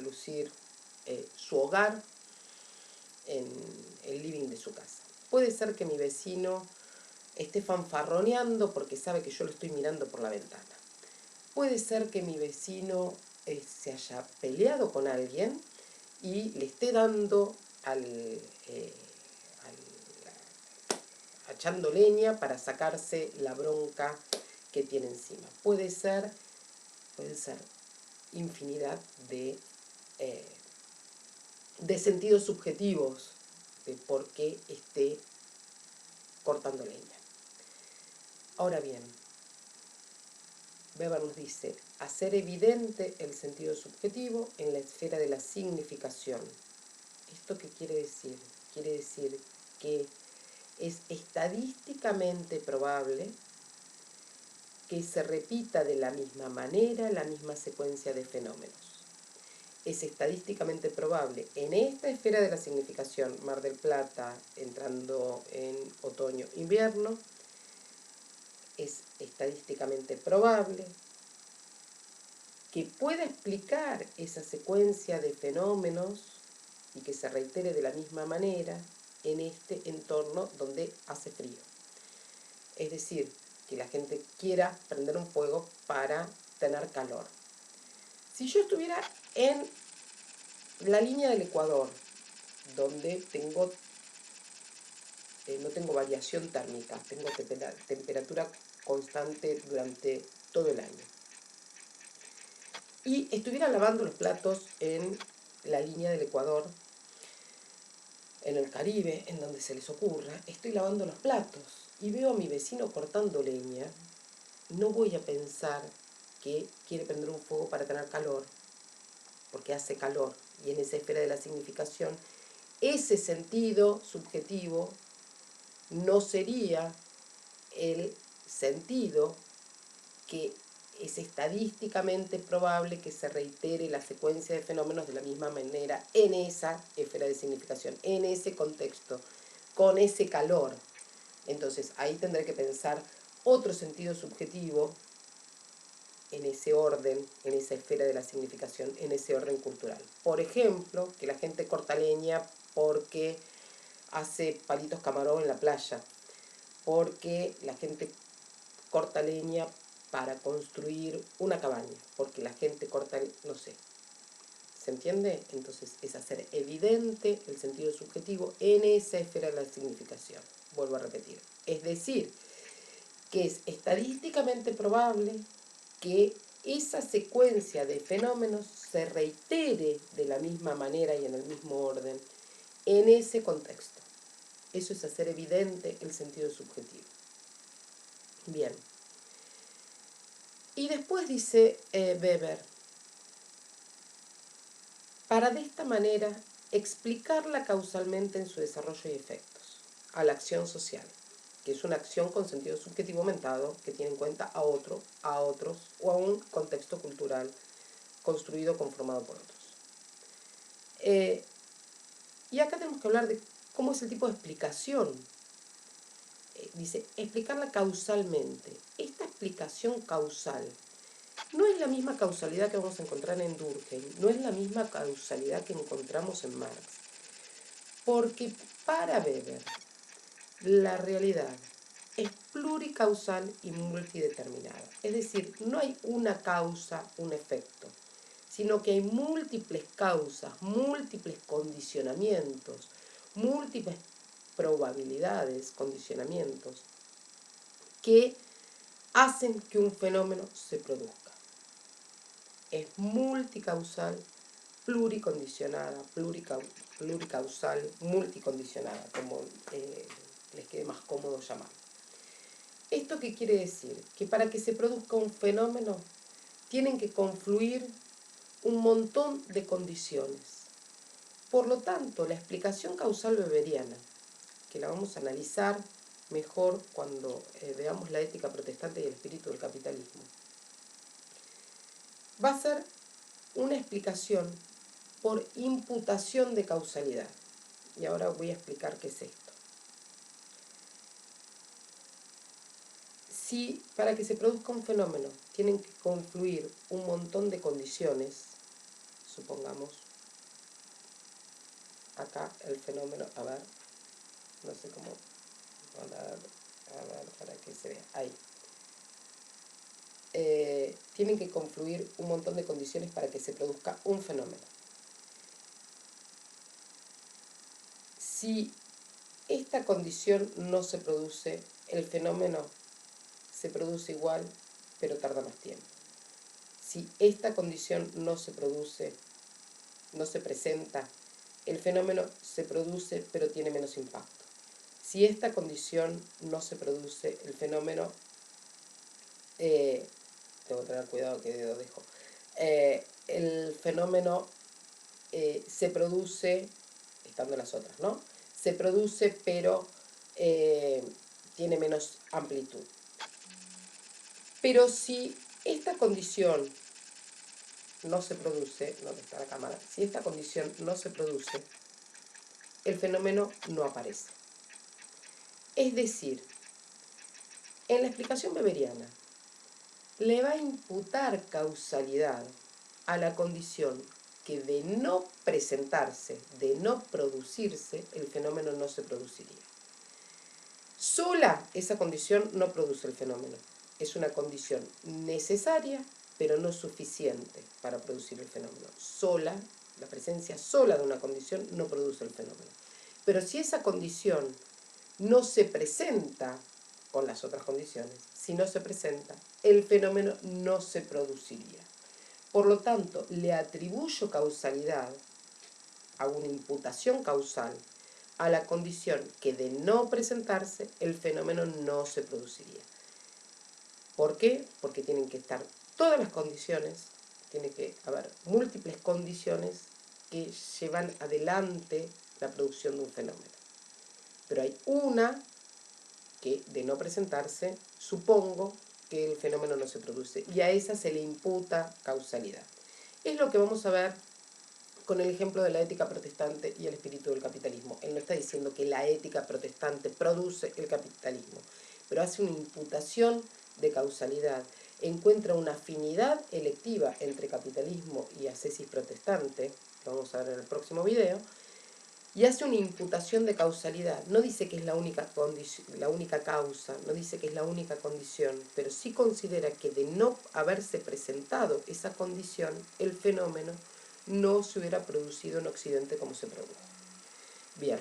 lucir su hogar en el living de su casa. Puede ser que mi vecino esté fanfarroneando porque sabe que yo lo estoy mirando por la ventana. Puede ser que mi vecino se haya peleado con alguien y le esté dando echando leña para sacarse la bronca que tiene encima. Pueden ser infinidad de sentidos subjetivos de por qué esté cortando leña. Ahora bien, Weber nos dice, hacer evidente el sentido subjetivo en la esfera de la significación. ¿Esto qué quiere decir? Quiere decir que es estadísticamente probable que se repita de la misma manera la misma secuencia de fenómenos. Es estadísticamente probable en esta esfera de la significación, Mar del Plata entrando en otoño-invierno, es estadísticamente probable que pueda explicar esa secuencia de fenómenos y que se reitere de la misma manera en este entorno donde hace frío. Es decir, que la gente quiera prender un fuego para tener calor. Si yo estuviera en la línea del Ecuador, donde no tengo variación térmica, tengo temperatura constante durante todo el año, y estuviera lavando los platos en la línea del Ecuador, en el Caribe, en donde se les ocurra, estoy lavando los platos y veo a mi vecino cortando leña, no voy a pensar que quiere prender un fuego para tener calor, porque hace calor, y en esa esfera de la significación, ese sentido subjetivo no sería el sentido que es estadísticamente probable que se reitere la secuencia de fenómenos de la misma manera en esa esfera de significación, en ese contexto, con ese calor. Entonces ahí tendré que pensar otro sentido subjetivo en ese orden, en esa esfera de la significación, en ese orden cultural. Por ejemplo, que la gente corta leña porque hace palitos camarón en la playa, porque la gente corta leña para construir una cabaña, porque la gente corta, no sé, ¿se entiende? Entonces es hacer evidente el sentido subjetivo en esa esfera de la significación. Vuelvo a repetir. Es decir, que es estadísticamente probable que esa secuencia de fenómenos se reitere de la misma manera y en el mismo orden en ese contexto. Eso es hacer evidente el sentido subjetivo. Bien. Y después dice Weber, para de esta manera explicarla causalmente en su desarrollo y efectos, a la acción social, que es una acción con sentido subjetivo aumentado que tiene en cuenta a otros o a un contexto cultural construido, conformado por otros. Y acá tenemos que hablar de cómo es el tipo de explicación. Dice, explicarla causalmente. Esta explicación causal no es la misma causalidad que vamos a encontrar en Durkheim, no es la misma causalidad que encontramos en Marx, porque para Weber la realidad es pluricausal y multideterminada. Es decir, no hay una causa, un efecto, sino que hay múltiples causas, múltiples condicionamientos, múltiples probabilidades, condicionamientos, que hacen que un fenómeno se produzca. Es multicausal, pluricondicionada, pluricausal, multicondicionada, como les quede más cómodo llamar. ¿Esto qué quiere decir? Que para que se produzca un fenómeno tienen que confluir un montón de condiciones. Por lo tanto, la explicación causal weberiana, que la vamos a analizar mejor cuando veamos la ética protestante y el espíritu del capitalismo, va a ser una explicación por imputación de causalidad. Y ahora voy a explicar qué es esto. Si para que se produzca un fenómeno tienen que confluir un montón de condiciones, supongamos, acá el fenómeno, a ver, no sé cómo, a ver para que se vea, ahí. Tienen que confluir un montón de condiciones para que se produzca un fenómeno. Si esta condición no se produce, el fenómeno se produce igual, pero tarda más tiempo. Si esta condición no se produce, no se presenta, el fenómeno se produce, pero tiene menos impacto. Si esta condición no se produce, el fenómeno, tengo que tener cuidado qué dedo dejo, el fenómeno se produce, estando las otras, ¿no? Se produce, pero tiene menos amplitud. Pero si esta condición no se produce, ¿dónde está la cámara? Si esta condición no se produce, el fenómeno no aparece. Es decir, en la explicación weberiana, le va a imputar causalidad a la condición que de no presentarse, de no producirse, el fenómeno no se produciría. Sola esa condición no produce el fenómeno. Es una condición necesaria, pero no suficiente para producir el fenómeno. Sola, la presencia sola de una condición no produce el fenómeno. Pero si esa condición no se presenta con las otras condiciones, si no se presenta, el fenómeno no se produciría. Por lo tanto, le atribuyo causalidad, hago una imputación causal a la condición que de no presentarse el fenómeno no se produciría. ¿Por qué? Porque tienen que estar todas las condiciones, tiene que haber múltiples condiciones que llevan adelante la producción de un fenómeno. Pero hay una que de no presentarse, supongo que el fenómeno no se produce, y a esa se le imputa causalidad. Es lo que vamos a ver con el ejemplo de la ética protestante y el espíritu del capitalismo. Él no está diciendo que la ética protestante produce el capitalismo, pero hace una imputación de causalidad, encuentra una afinidad electiva entre capitalismo y ascesis protestante, lo vamos a ver en el próximo video, y hace una imputación de causalidad. No dice que es la única causa, no dice que es la única condición, pero sí considera que de no haberse presentado esa condición, el fenómeno no se hubiera producido en Occidente como se produjo. Bien,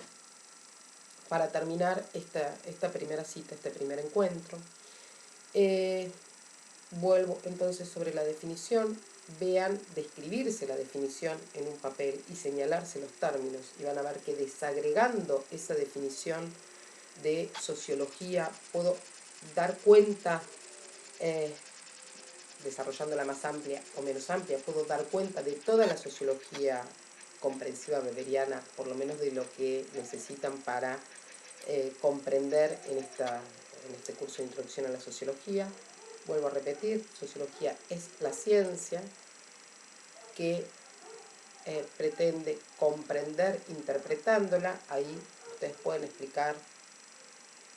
para terminar esta primera cita, este primer encuentro, vuelvo entonces sobre la definición. Vean describirse la definición en un papel y señalarse los términos, y van a ver que desagregando esa definición de sociología puedo dar cuenta, desarrollándola más amplia o menos amplia, puedo dar cuenta de toda la sociología comprensiva weberiana, por lo menos de lo que necesitan para comprender en este curso de introducción a la sociología. Vuelvo a repetir, sociología es la ciencia que pretende comprender interpretándola. Ahí ustedes pueden explicar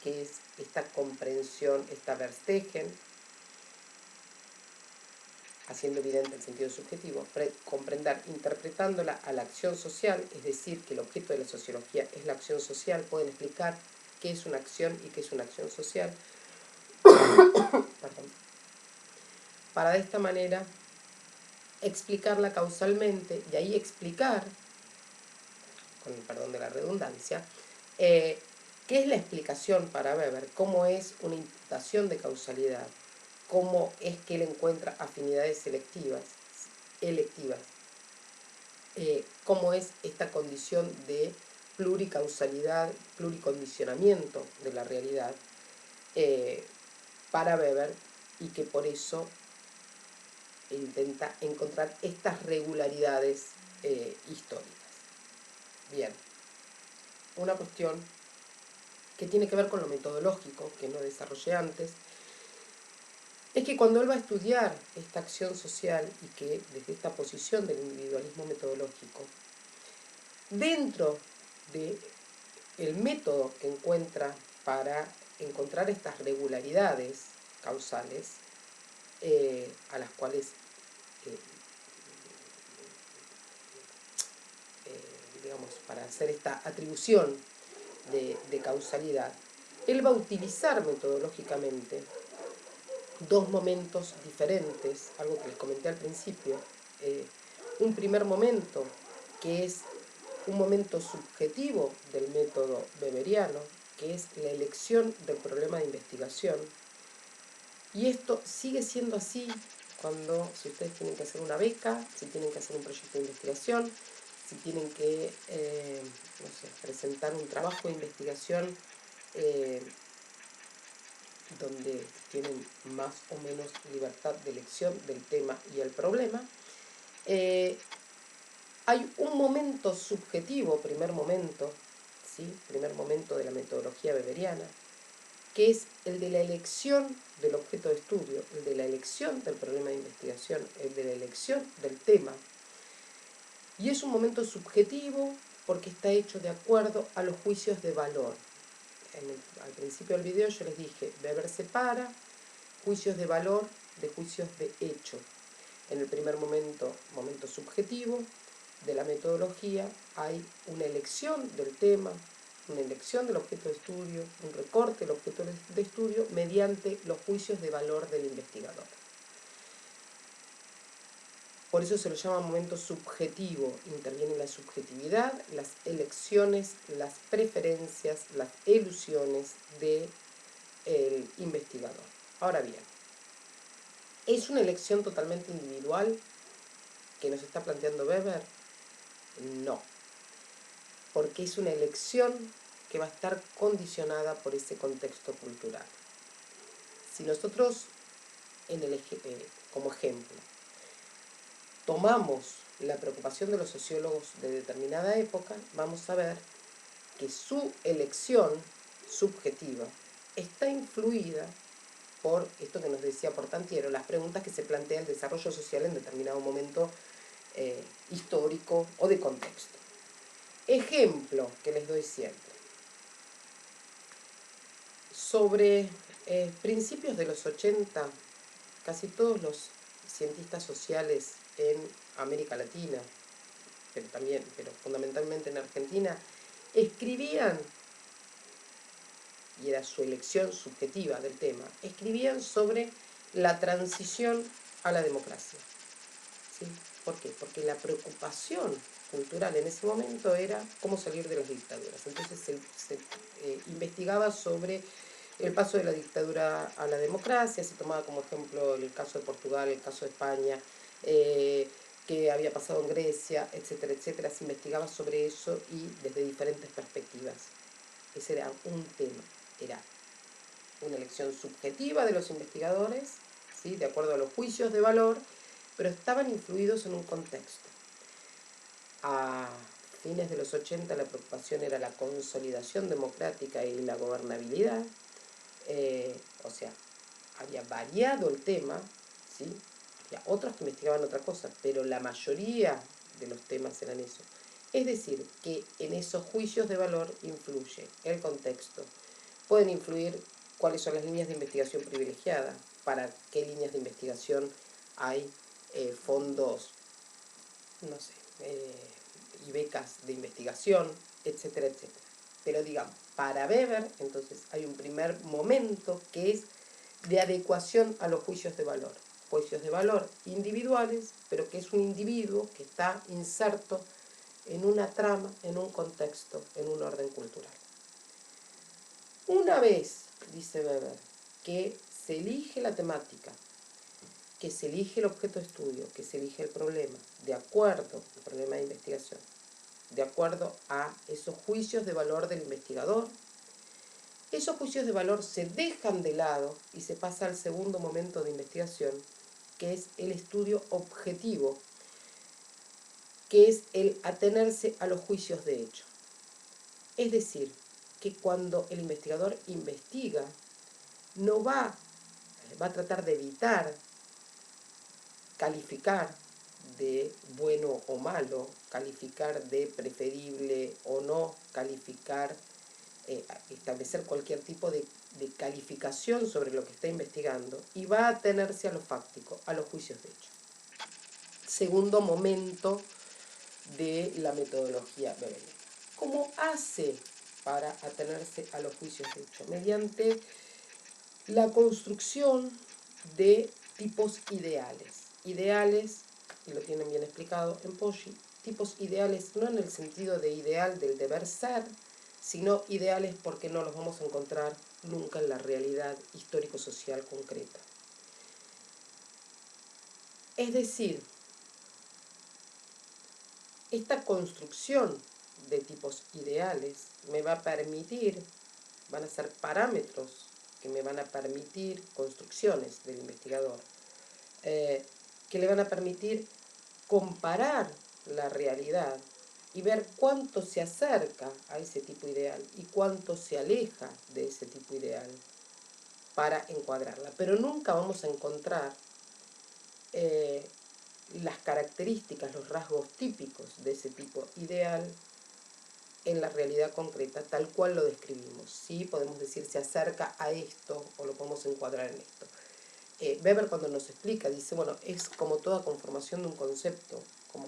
qué es esta comprensión, esta Verstehen, haciendo evidente el sentido subjetivo, comprender interpretándola a la acción social, es decir, que el objeto de la sociología es la acción social. Pueden explicar qué es una acción y qué es una acción social. Para de esta manera explicarla causalmente, y ahí explicar, con el perdón de la redundancia, qué es la explicación para Weber, cómo es una imputación de causalidad, cómo es que él encuentra afinidades electivas, cómo es esta condición de pluricausalidad, pluricondicionamiento de la realidad para Weber, y que por eso intenta encontrar estas regularidades históricas. Bien, una cuestión que tiene que ver con lo metodológico, que no desarrollé antes, es que cuando él va a estudiar esta acción social, y que desde esta posición del individualismo metodológico, dentro del método que encuentra para encontrar estas regularidades causales a las cuales, digamos, para hacer esta atribución de causalidad, él va a utilizar metodológicamente dos momentos diferentes, algo que les comenté al principio. Un primer momento, que es un momento subjetivo del método weberiano, que es la elección del problema de investigación. Y esto sigue siendo así cuando, si ustedes tienen que hacer una beca, si tienen que hacer un proyecto de investigación, si tienen que no sé, presentar un trabajo de investigación donde tienen más o menos libertad de elección del tema y el problema, hay un momento subjetivo, primer momento, ¿sí? Primer momento de la metodología weberiana, que es el de la elección del objeto de estudio, el de la elección del problema de investigación, el de la elección del tema. Y es un momento subjetivo porque está hecho de acuerdo a los juicios de valor. Al principio del video yo les dije, Weber separa juicios de valor de juicios de hecho. En el primer momento, momento subjetivo de la metodología, hay una elección del tema, una elección del objeto de estudio, un recorte del objeto de estudio mediante los juicios de valor del investigador. Por eso se lo llama momento subjetivo, interviene la subjetividad, las elecciones, las preferencias, las ilusiones del investigador. Ahora bien, ¿es una elección totalmente individual que nos está planteando Weber? No, porque es una elección que va a estar condicionada por ese contexto cultural. Si nosotros, como ejemplo, tomamos la preocupación de los sociólogos de determinada época, vamos a ver que su elección subjetiva está influida por esto que nos decía Portantiero, las preguntas que se plantea el desarrollo social en determinado momento histórico o de contexto. Ejemplo que les doy siempre. Sobre principios de los 80, casi todos los cientistas sociales en América Latina, pero fundamentalmente en Argentina, escribían, y era su elección subjetiva del tema, escribían sobre la transición a la democracia. ¿Sí? ¿Por qué? Porque la preocupación cultural en ese momento era cómo salir de las dictaduras. Entonces se investigaba sobre el paso de la dictadura a la democracia, se tomaba como ejemplo el caso de Portugal, el caso de España, qué había pasado en Grecia, etcétera, etcétera. Se investigaba sobre eso y desde diferentes perspectivas. Ese era un tema, era una elección subjetiva de los investigadores, ¿sí? De acuerdo a los juicios de valor, pero estaban influidos en un contexto. A fines de los 80 la preocupación era la consolidación democrática y la gobernabilidad, o sea, había variado el tema, ¿sí? Había otros que investigaban otra cosa, pero la mayoría de los temas eran eso. Es decir, que en esos juicios de valor influye el contexto. Pueden influir cuáles son las líneas de investigación privilegiadas, para qué líneas de investigación hay fondos, no sé, y becas de investigación, etcétera, etcétera. Pero digamos, para Weber, entonces, hay un primer momento que es de adecuación a los juicios de valor. Juicios de valor individuales, pero que es un individuo que está inserto en una trama, en un contexto, en un orden cultural. Una vez, dice Weber, que se elige la temática, que se elige el objeto de estudio, que se elige el problema, de acuerdo al problema de investigación, de acuerdo a esos juicios de valor del investigador, esos juicios de valor se dejan de lado y se pasa al segundo momento de investigación, que es el estudio objetivo, que es el atenerse a los juicios de hecho. Es decir, que cuando el investigador investiga, no va a tratar de evitar calificar de bueno o malo, calificar de preferible o no, calificar, establecer cualquier tipo de calificación sobre lo que está investigando y va a atenerse a lo fáctico, a los juicios de hecho. Segundo momento de la metodología beberiana. ¿Cómo hace para atenerse a los juicios de hecho? Mediante la construcción de tipos ideales. Ideales, y lo tienen bien explicado en Poggi, tipos ideales no en el sentido de ideal del deber ser, sino ideales porque no los vamos a encontrar nunca en la realidad histórico-social concreta. Es decir, esta construcción de tipos ideales me va a permitir, van a ser parámetros que me van a permitir, construcciones del investigador, que le van a permitir comparar la realidad y ver cuánto se acerca a ese tipo ideal y cuánto se aleja de ese tipo ideal para encuadrarla. Pero nunca vamos a encontrar las características, los rasgos típicos de ese tipo ideal en la realidad concreta, tal cual lo describimos. Sí, podemos decir se acerca a esto o lo podemos encuadrar en esto. Weber cuando nos explica, dice, bueno, es como toda conformación de un concepto, como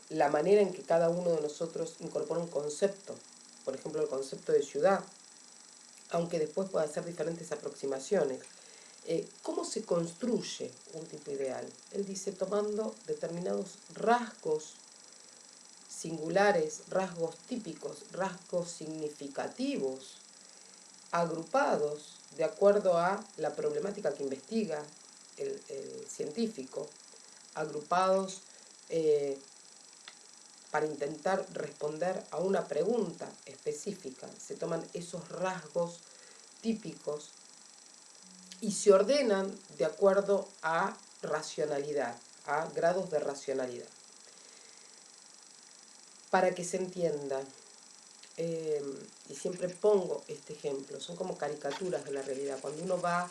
la manera en que cada uno de nosotros incorpora un concepto, por ejemplo el concepto de ciudad, aunque después pueda hacer diferentes aproximaciones. ¿Cómo se construye un tipo ideal? Él dice tomando determinados rasgos singulares, rasgos típicos, rasgos significativos, agrupados de acuerdo a la problemática que investiga el científico, agrupados para intentar responder a una pregunta específica. Se toman esos rasgos típicos y se ordenan de acuerdo a racionalidad, a grados de racionalidad. Para que se entienda, y siempre pongo este ejemplo, son como caricaturas de la realidad. Cuando uno va,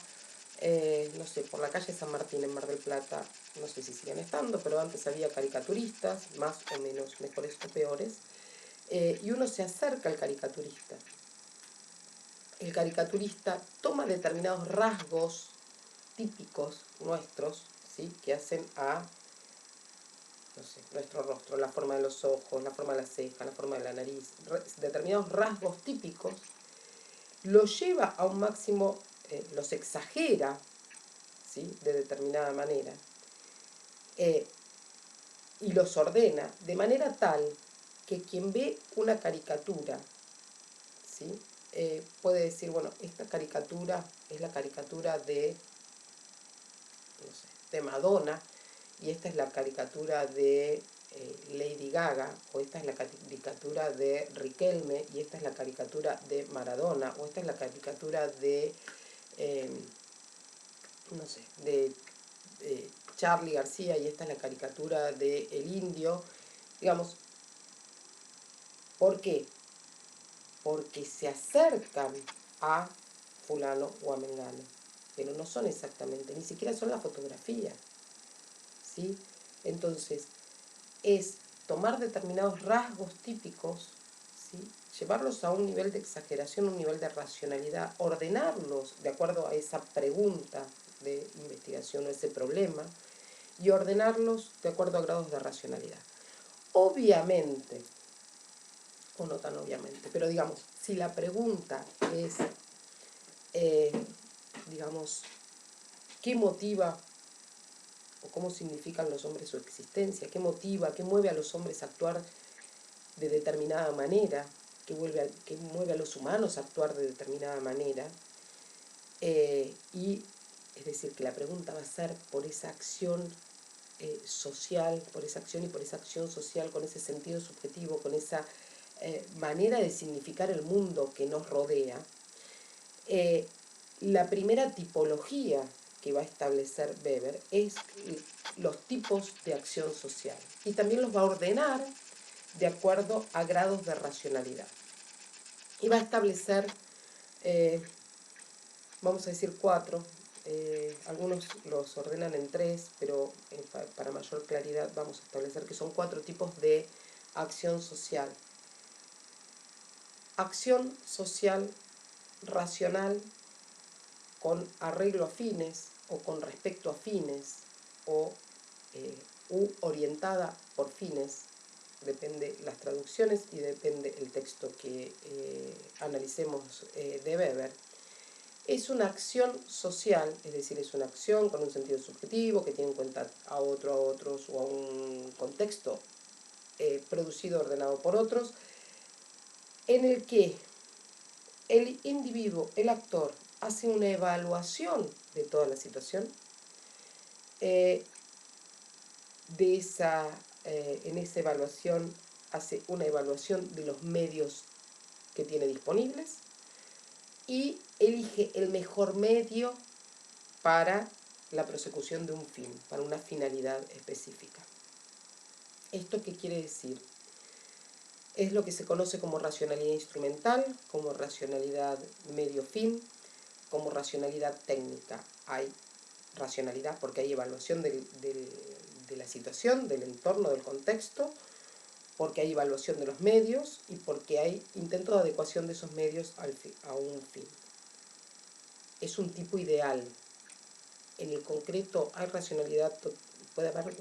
no sé, por la calle San Martín en Mar del Plata, no sé si siguen estando, pero antes había caricaturistas, más o menos, mejores o peores, y uno se acerca al caricaturista. El caricaturista toma determinados rasgos típicos nuestros, ¿sí?, que hacen a, no sé, nuestro rostro, la forma de los ojos, la forma de la ceja, la forma de la nariz, determinados rasgos típicos, los lleva a un máximo, los exagera, ¿sí?, de determinada manera, y los ordena de manera tal que quien ve una caricatura, ¿sí?, puede decir, bueno, esta caricatura es la caricatura de, no sé, de Madonna, y esta es la caricatura de Lady Gaga, o esta es la caricatura de Riquelme, y esta es la caricatura de Maradona, o esta es la caricatura de, no sé, de Charly García, y esta es la caricatura de El Indio, digamos. ¿Por qué? Porque se acercan a fulano o a mengano, pero no son exactamente, ni siquiera son la fotografía, ¿sí? Entonces, es tomar determinados rasgos típicos, ¿sí?, llevarlos a un nivel de exageración, un nivel de racionalidad, ordenarlos de acuerdo a esa pregunta de investigación o ese problema, y ordenarlos de acuerdo a grados de racionalidad. Obviamente, o no tan obviamente, pero digamos, si la pregunta es, digamos, ¿qué motiva o cómo significan los hombres su existencia? ¿Qué motiva, qué mueve a los hombres a actuar de determinada manera? ¿Qué mueve a los humanos a actuar de determinada manera? Y es decir, que la pregunta va a ser por esa acción social, por esa acción y por esa acción social, con ese sentido subjetivo, con esa manera de significar el mundo que nos rodea. La primera tipología que va a establecer Weber es los tipos de acción social, y también los va a ordenar de acuerdo a grados de racionalidad. Y va a establecer, vamos a decir 4, algunos los ordenan en 3, pero para mayor claridad vamos a establecer que son 4 tipos de acción social. acción social racional con arreglo a fines o con respecto a fines o orientada por fines, depende las traducciones y depende el texto que analicemos de Weber. Es una acción social, es decir, es una acción con un sentido subjetivo que tiene en cuenta a otros o a un contexto producido, ordenado por otros, en el que el individuo, el actor, hace una evaluación de toda la situación, en esa evaluación hace una evaluación de los medios que tiene disponibles y elige el mejor medio para la prosecución de un fin, para una finalidad específica. ¿Esto qué quiere decir? Es lo que se conoce como racionalidad instrumental, como racionalidad medio-fin, como racionalidad técnica. Hay racionalidad porque hay evaluación de la situación, del entorno, del contexto, porque hay evaluación de los medios y porque hay intento de adecuación de esos medios a un fin. Es un tipo ideal. En el concreto hay racionalidad, puede haber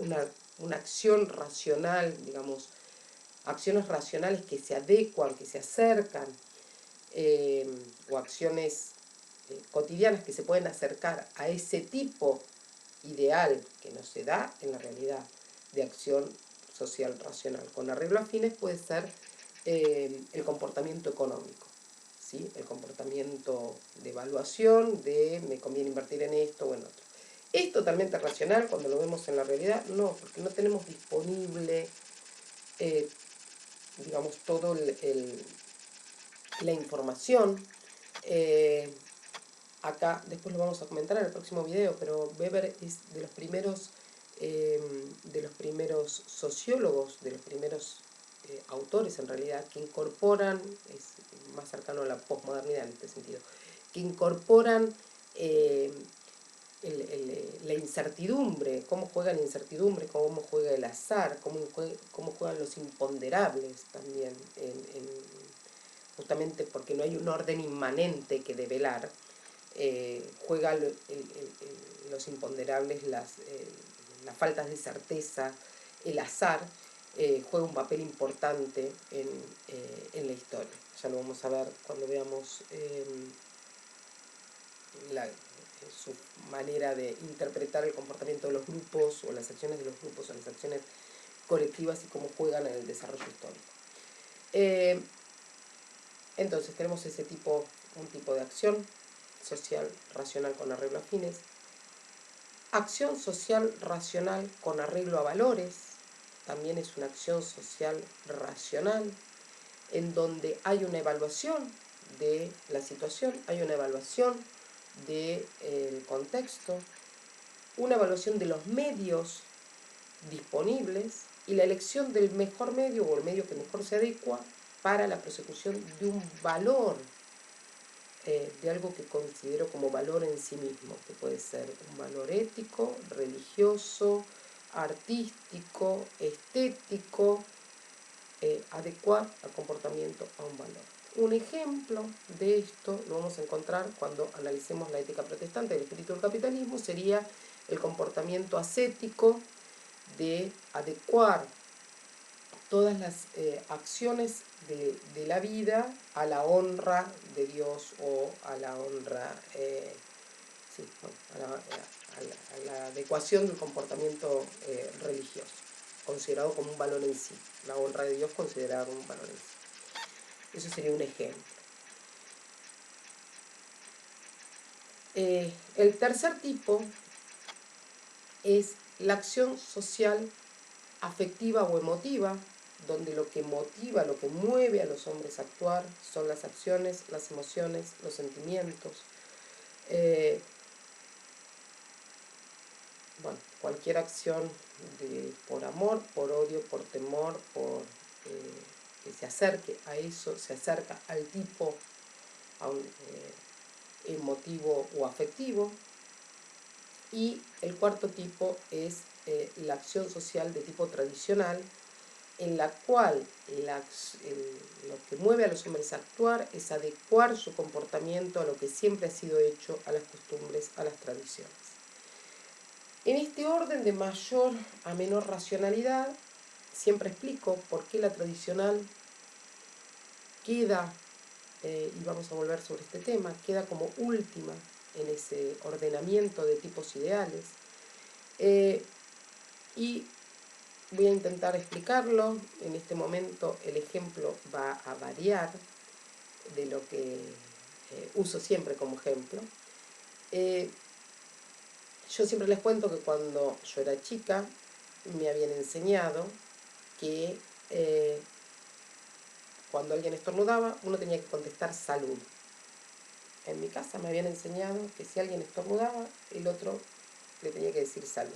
una acción racional, digamos, acciones racionales que se adecuan, que se acercan, o acciones cotidianas que se pueden acercar a ese tipo ideal que no se da en la realidad de acción social racional. Con arreglo a fines puede ser el comportamiento económico, ¿sí? El comportamiento de evaluación, de me conviene invertir en esto o en otro. ¿Es totalmente racional cuando lo vemos en la realidad? No, porque no tenemos disponible, digamos, todo la información. Acá después lo vamos a comentar en el próximo video, pero Weber es de los primeros sociólogos, de los primeros autores en realidad, que incorporan, es más cercano a la posmodernidad en este sentido, que incorporan la incertidumbre, cómo juega la incertidumbre, cómo juega el azar, cómo juegan los imponderables también, justamente porque no hay un orden inmanente que develar. Juega los imponderables, las faltas de certeza, el azar, juega un papel importante en la historia. Ya lo vamos a ver cuando veamos su manera de interpretar el comportamiento de los grupos o las acciones de los grupos o las acciones colectivas y cómo juegan en el desarrollo histórico. Entonces tenemos un tipo de acción social racional con arreglo a fines, acción social racional con arreglo a valores, también es una acción social racional, en donde hay una evaluación de la situación, hay una evaluación del contexto, una evaluación de los medios disponibles y la elección del mejor medio o el medio que mejor se adecua para la prosecución de un valor, de algo que considero como valor en sí mismo, que puede ser un valor ético, religioso, artístico, estético, adecuar al comportamiento a un valor. Un ejemplo de esto lo vamos a encontrar cuando analicemos la ética protestante del espíritu del capitalismo, sería el comportamiento ascético de adecuar todas las acciones de la vida a la honra de Dios o a la honra, a la adecuación del comportamiento religioso, considerado como un valor en sí. La honra de Dios considerada como un valor en sí. Eso sería un ejemplo. El tercer tipo es la acción social afectiva o emotiva, donde lo que motiva, lo que mueve a los hombres a actuar son las acciones, las emociones, los sentimientos. Bueno, cualquier acción por amor, por odio, por temor, por que se acerque a eso, se acerca al tipo emotivo o afectivo. Y el cuarto tipo es la acción social de tipo tradicional, en la cual lo que mueve a los hombres a actuar es adecuar su comportamiento a lo que siempre ha sido hecho, a las costumbres, a las tradiciones. En este orden de mayor a menor racionalidad, siempre explico por qué la tradicional queda, y vamos a volver sobre este tema, queda como última en ese ordenamiento de tipos ideales. Y voy a intentar explicarlo. En este momento el ejemplo va a variar de lo que uso siempre como ejemplo. Yo siempre les cuento que cuando yo era chica me habían enseñado que cuando alguien estornudaba uno tenía que contestar salud. En mi casa me habían enseñado que si alguien estornudaba, el otro le tenía que decir salud.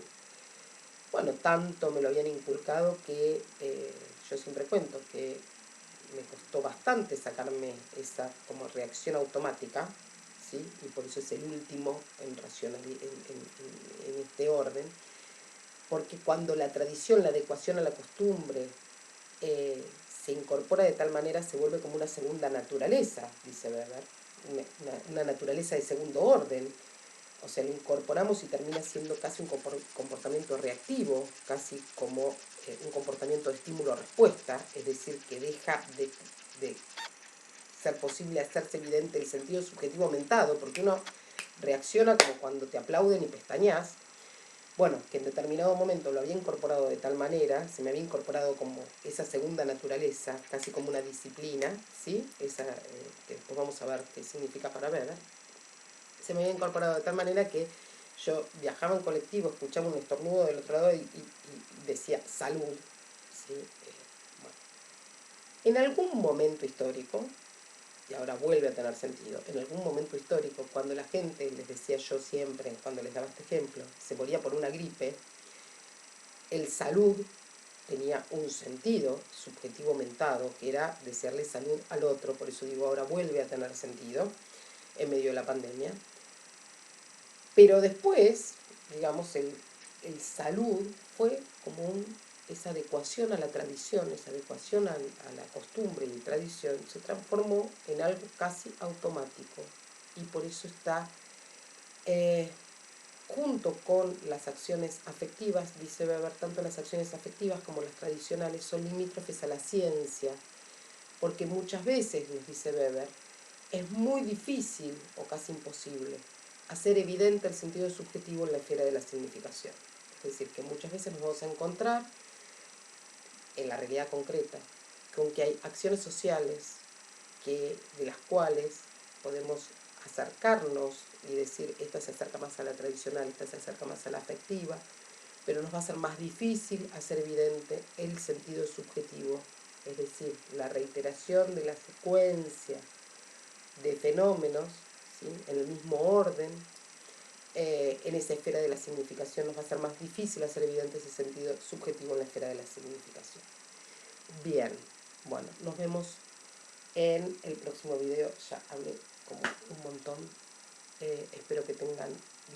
Bueno, tanto me lo habían inculcado que yo siempre cuento que me costó bastante sacarme esa como reacción automática, ¿sí? Y por eso es el último en este orden, porque cuando la tradición, la adecuación a la costumbre se incorpora de tal manera, se vuelve como una segunda naturaleza, dice Weber, una naturaleza de segundo orden. O sea, lo incorporamos y termina siendo casi un comportamiento reactivo, casi como un comportamiento de estímulo-respuesta, es decir, que deja de ser posible hacerse evidente el sentido subjetivo aumentado, porque uno reacciona como cuando te aplauden y pestañas. Bueno, que en determinado momento lo había incorporado de tal manera, se me había incorporado como esa segunda naturaleza, casi como una disciplina, ¿sí? Esa, que después vamos a ver qué significa para ver, se me había incorporado de tal manera que yo viajaba en colectivo, escuchaba un estornudo del otro lado y decía salud, ¿sí? Bueno. En algún momento histórico, y ahora vuelve a tener sentido, en algún momento histórico, cuando la gente, les decía yo siempre, cuando les daba este ejemplo, se moría por una gripe, el salud tenía un sentido subjetivo aumentado, que era desearle salud al otro, por eso digo, ahora vuelve a tener sentido en medio de la pandemia. Pero después, digamos, el salud fue como esa adecuación a la tradición, esa adecuación a la costumbre y tradición, se transformó en algo casi automático. Y por eso está junto con las acciones afectivas, dice Weber, tanto las acciones afectivas como las tradicionales son limítrofes a la ciencia, porque muchas veces, les dice Weber, es muy difícil o casi imposible hacer evidente el sentido subjetivo en la esfera de la significación. Es decir, que muchas veces nos vamos a encontrar en la realidad concreta con que hay acciones sociales de las cuales podemos acercarnos y decir esta se acerca más a la tradicional, esta se acerca más a la afectiva, pero nos va a ser más difícil hacer evidente el sentido subjetivo, es decir, la reiteración de la secuencia de fenómenos, ¿sí? En el mismo orden, en esa esfera de la significación nos va a ser más difícil hacer evidente ese sentido subjetivo en la esfera de la significación. Bien, bueno, nos vemos en el próximo video. Ya hablé como un montón. Espero que tengan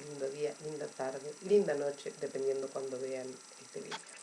lindo día, linda tarde, linda noche, dependiendo cuando vean este video.